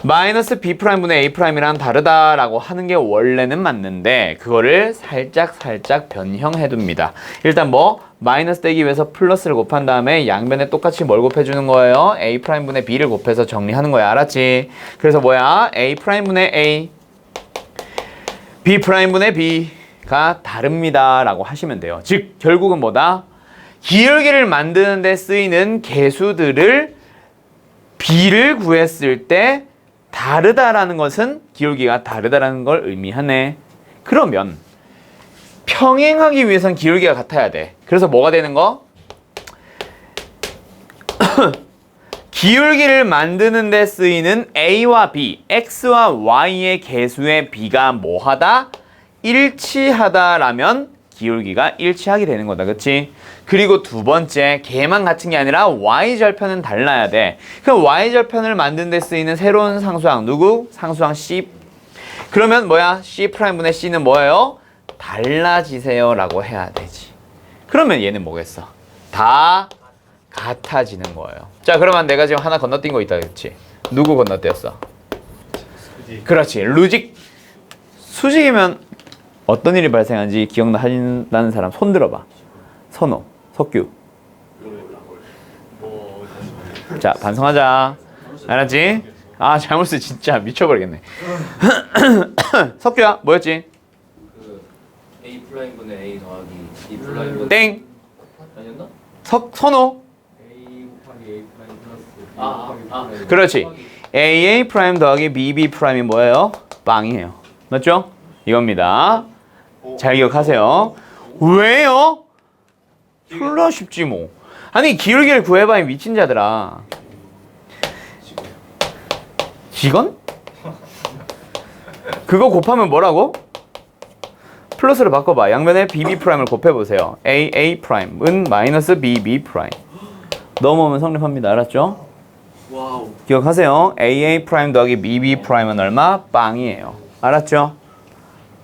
마이너스 B'분의 A'이랑 다르다라고 하는 게 원래는 맞는데 그거를 살짝 변형해둡니다. 일단 뭐 마이너스 떼기 위해서 플러스를 곱한 다음에 양변에 똑같이 뭘 곱해주는 거예요? A'분의 B를 곱해서 정리하는 거야. 알았지? 그래서 뭐야? A'분의 A B'분의 B가 다릅니다 라고 하시면 돼요. 즉 결국은 뭐다? 기울기를 만드는 데 쓰이는 개수들을 B를 구했을 때 다르다라는 것은 기울기가 다르다라는 걸 의미하네. 그러면 평행하기 위해선 기울기가 같아야 돼. 그래서 뭐가 되는 거? 기울기를 만드는 데 쓰이는 A와 B, X와 Y의 개수의 B가 뭐하다? 일치하다라면 기울기가 일치하게 되는 거다. 그치? 그리고 두 번째, 걔만 같은 게 아니라 Y절편은 달라야 돼. 그럼 Y절편을 만드는 데 쓰이는 새로운 상수항 누구? 상수항 C. 그러면 뭐야? C'분의 C는 뭐예요? 달라지세요 라고 해야 되지. 그러면 얘는 뭐겠어? 다 같아지는 거예요. 자, 그러면 내가 지금 하나 건너뛴 거 있다 그랬지? 누구 건너뛰었어? 그렇지. 루직. 수직이면 어떤 일이 발생하는지 기억나는 사람 손 들어봐. 선호, 석규. 자, 반성하자. 알았지? 아, 잘못했어. 진짜 미쳐버리겠네. 석규야, 뭐였지? A 프라임분의 A 더하기 B 프라임분의 땡. 아니었나? 선호. A 곱하기 A 프라임 플러스 B 아, 곱하기 B 아. 프라임. 그렇지. AA 프라임 더하기 BB 프라임이 뭐예요? 빵이에요. 맞죠? 이겁니다. 잘 기억하세요. 왜요? 풀러 쉽지 뭐. 아니 기울기를 구해봐 이 미친 자들아. 직원? 그거 곱하면 뭐라고? 플러스를 바꿔봐. 양면에 BB 프라임을 곱해보세요. AA 프라임은 마이너스 BB 프라임. 넘어오면 성립합니다. 알았죠? 와우. 기억하세요. AA 프라임 더하기 BB 프라임은 얼마? 빵이에요. 알았죠?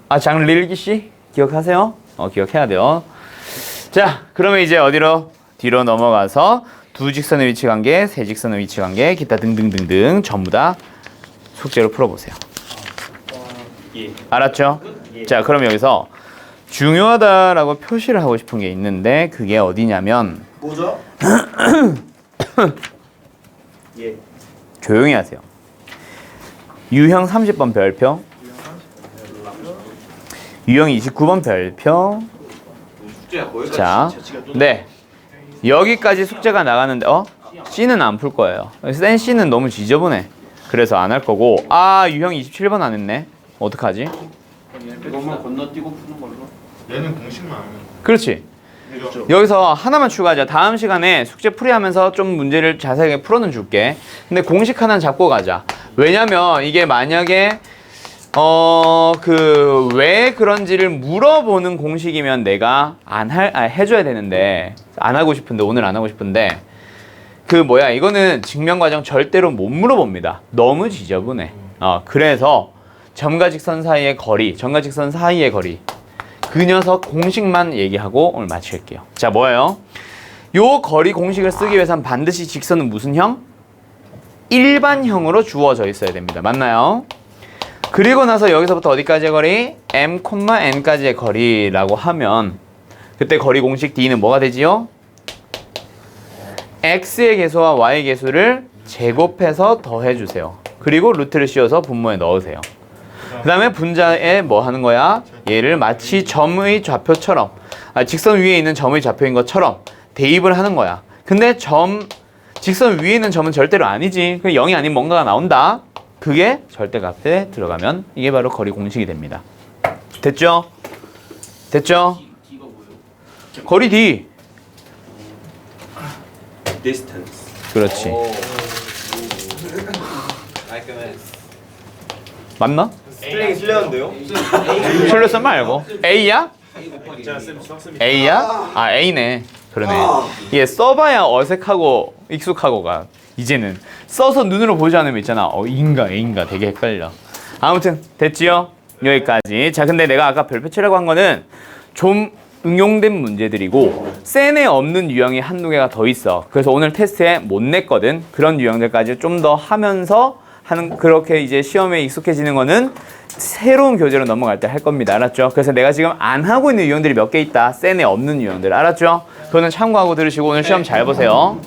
아, 장릴기 씨? 기억하세요? 기억해야 돼요. 자, 그러면 이제 어디로? 뒤로 넘어가서 두 직선의 위치 관계, 세 직선의 위치 관계, 기타 등등등등 전부 다 숙제로 풀어보세요. 알았죠? 자, 그럼 여기서 중요하다라고 표시를 하고 싶은 게 있는데 그게 어디냐면 뭐죠? 예. 조용히 하세요. 유형 30번 별표, 유형 29번 별표. 숙제야 거기까지. 자, 네. 여기까지 숙제가 나가는데 C는 안 풀 거예요. 센 C는 너무 지저분해. 그래서 안 할 거고. 아, 유형 27번 안 했네. 어떡하지? 이것만 건너뛰고 푸는 걸로. 얘는 공식만 하면. 그렇지. 그렇죠. 여기서 하나만 추가하자. 다음 시간에 숙제 풀이하면서 좀 문제를 자세하게 풀어는 줄게. 근데 공식 하나는 잡고 가자. 왜냐면 이게 만약에 왜 그런지를 물어보는 공식이면 내가 해줘야 되는데 안 하고 싶은데 오늘 안 하고 싶은데 이거는 증명 과정 절대로 못 물어봅니다. 너무 지저분해. 그래서 점과 직선 사이의 거리, 그 녀석 공식만 얘기하고 오늘 마칠게요. 자, 뭐예요? 요 거리 공식을 쓰기 위해선 반드시 직선은 무슨 형? 일반형으로 주어져 있어야 됩니다. 맞나요? 그리고 나서 여기서부터 어디까지의 거리? m, n까지의 거리라고 하면 그때 거리 공식 D는 뭐가 되지요? x의 개수와 y의 개수를 제곱해서 더해주세요. 그리고 루트를 씌워서 분모에 넣으세요. 그 다음에 분자에 뭐 하는 거야? 얘를 마치 점의 좌표처럼 직선 위에 있는 점의 좌표인 것처럼 대입을 하는 거야. 근데 직선 위에 있는 점은 절대로 아니지. 0이 아닌 뭔가가 나온다. 그게 절대값에 들어가면 이게 바로 거리 공식이 됩니다. 됐죠? 됐죠? D가 뭐예요? 거리 D. Distance. 그렇지. 깔끔해. 맞나? 스펠링이 틀렸는데요? 틀렸어 말고. A야? 제가 쌤 수학쌤이. A야? 아, A네. 그러네. 이게 써봐야 어색하고 익숙하고가 이제는 써서 눈으로 보지 않으면 있잖아. E인가 A인가 되게 헷갈려. 아무튼 됐지요? 여기까지. 자, 근데 내가 아까 별표 치라고 한 거는 좀 응용된 문제들이고 센에 없는 유형이 한두 개가 더 있어. 그래서 오늘 테스트에 못 냈거든. 그런 유형들까지 좀 더 하면서 하는 그렇게 이제 시험에 익숙해지는 거는 새로운 교재로 넘어갈 때 할 겁니다. 알았죠? 그래서 내가 지금 안 하고 있는 유형들이 몇 개 있다. 센에 없는 유형들. 알았죠? 그거는 참고하고 들으시고 오늘 시험 잘 보세요.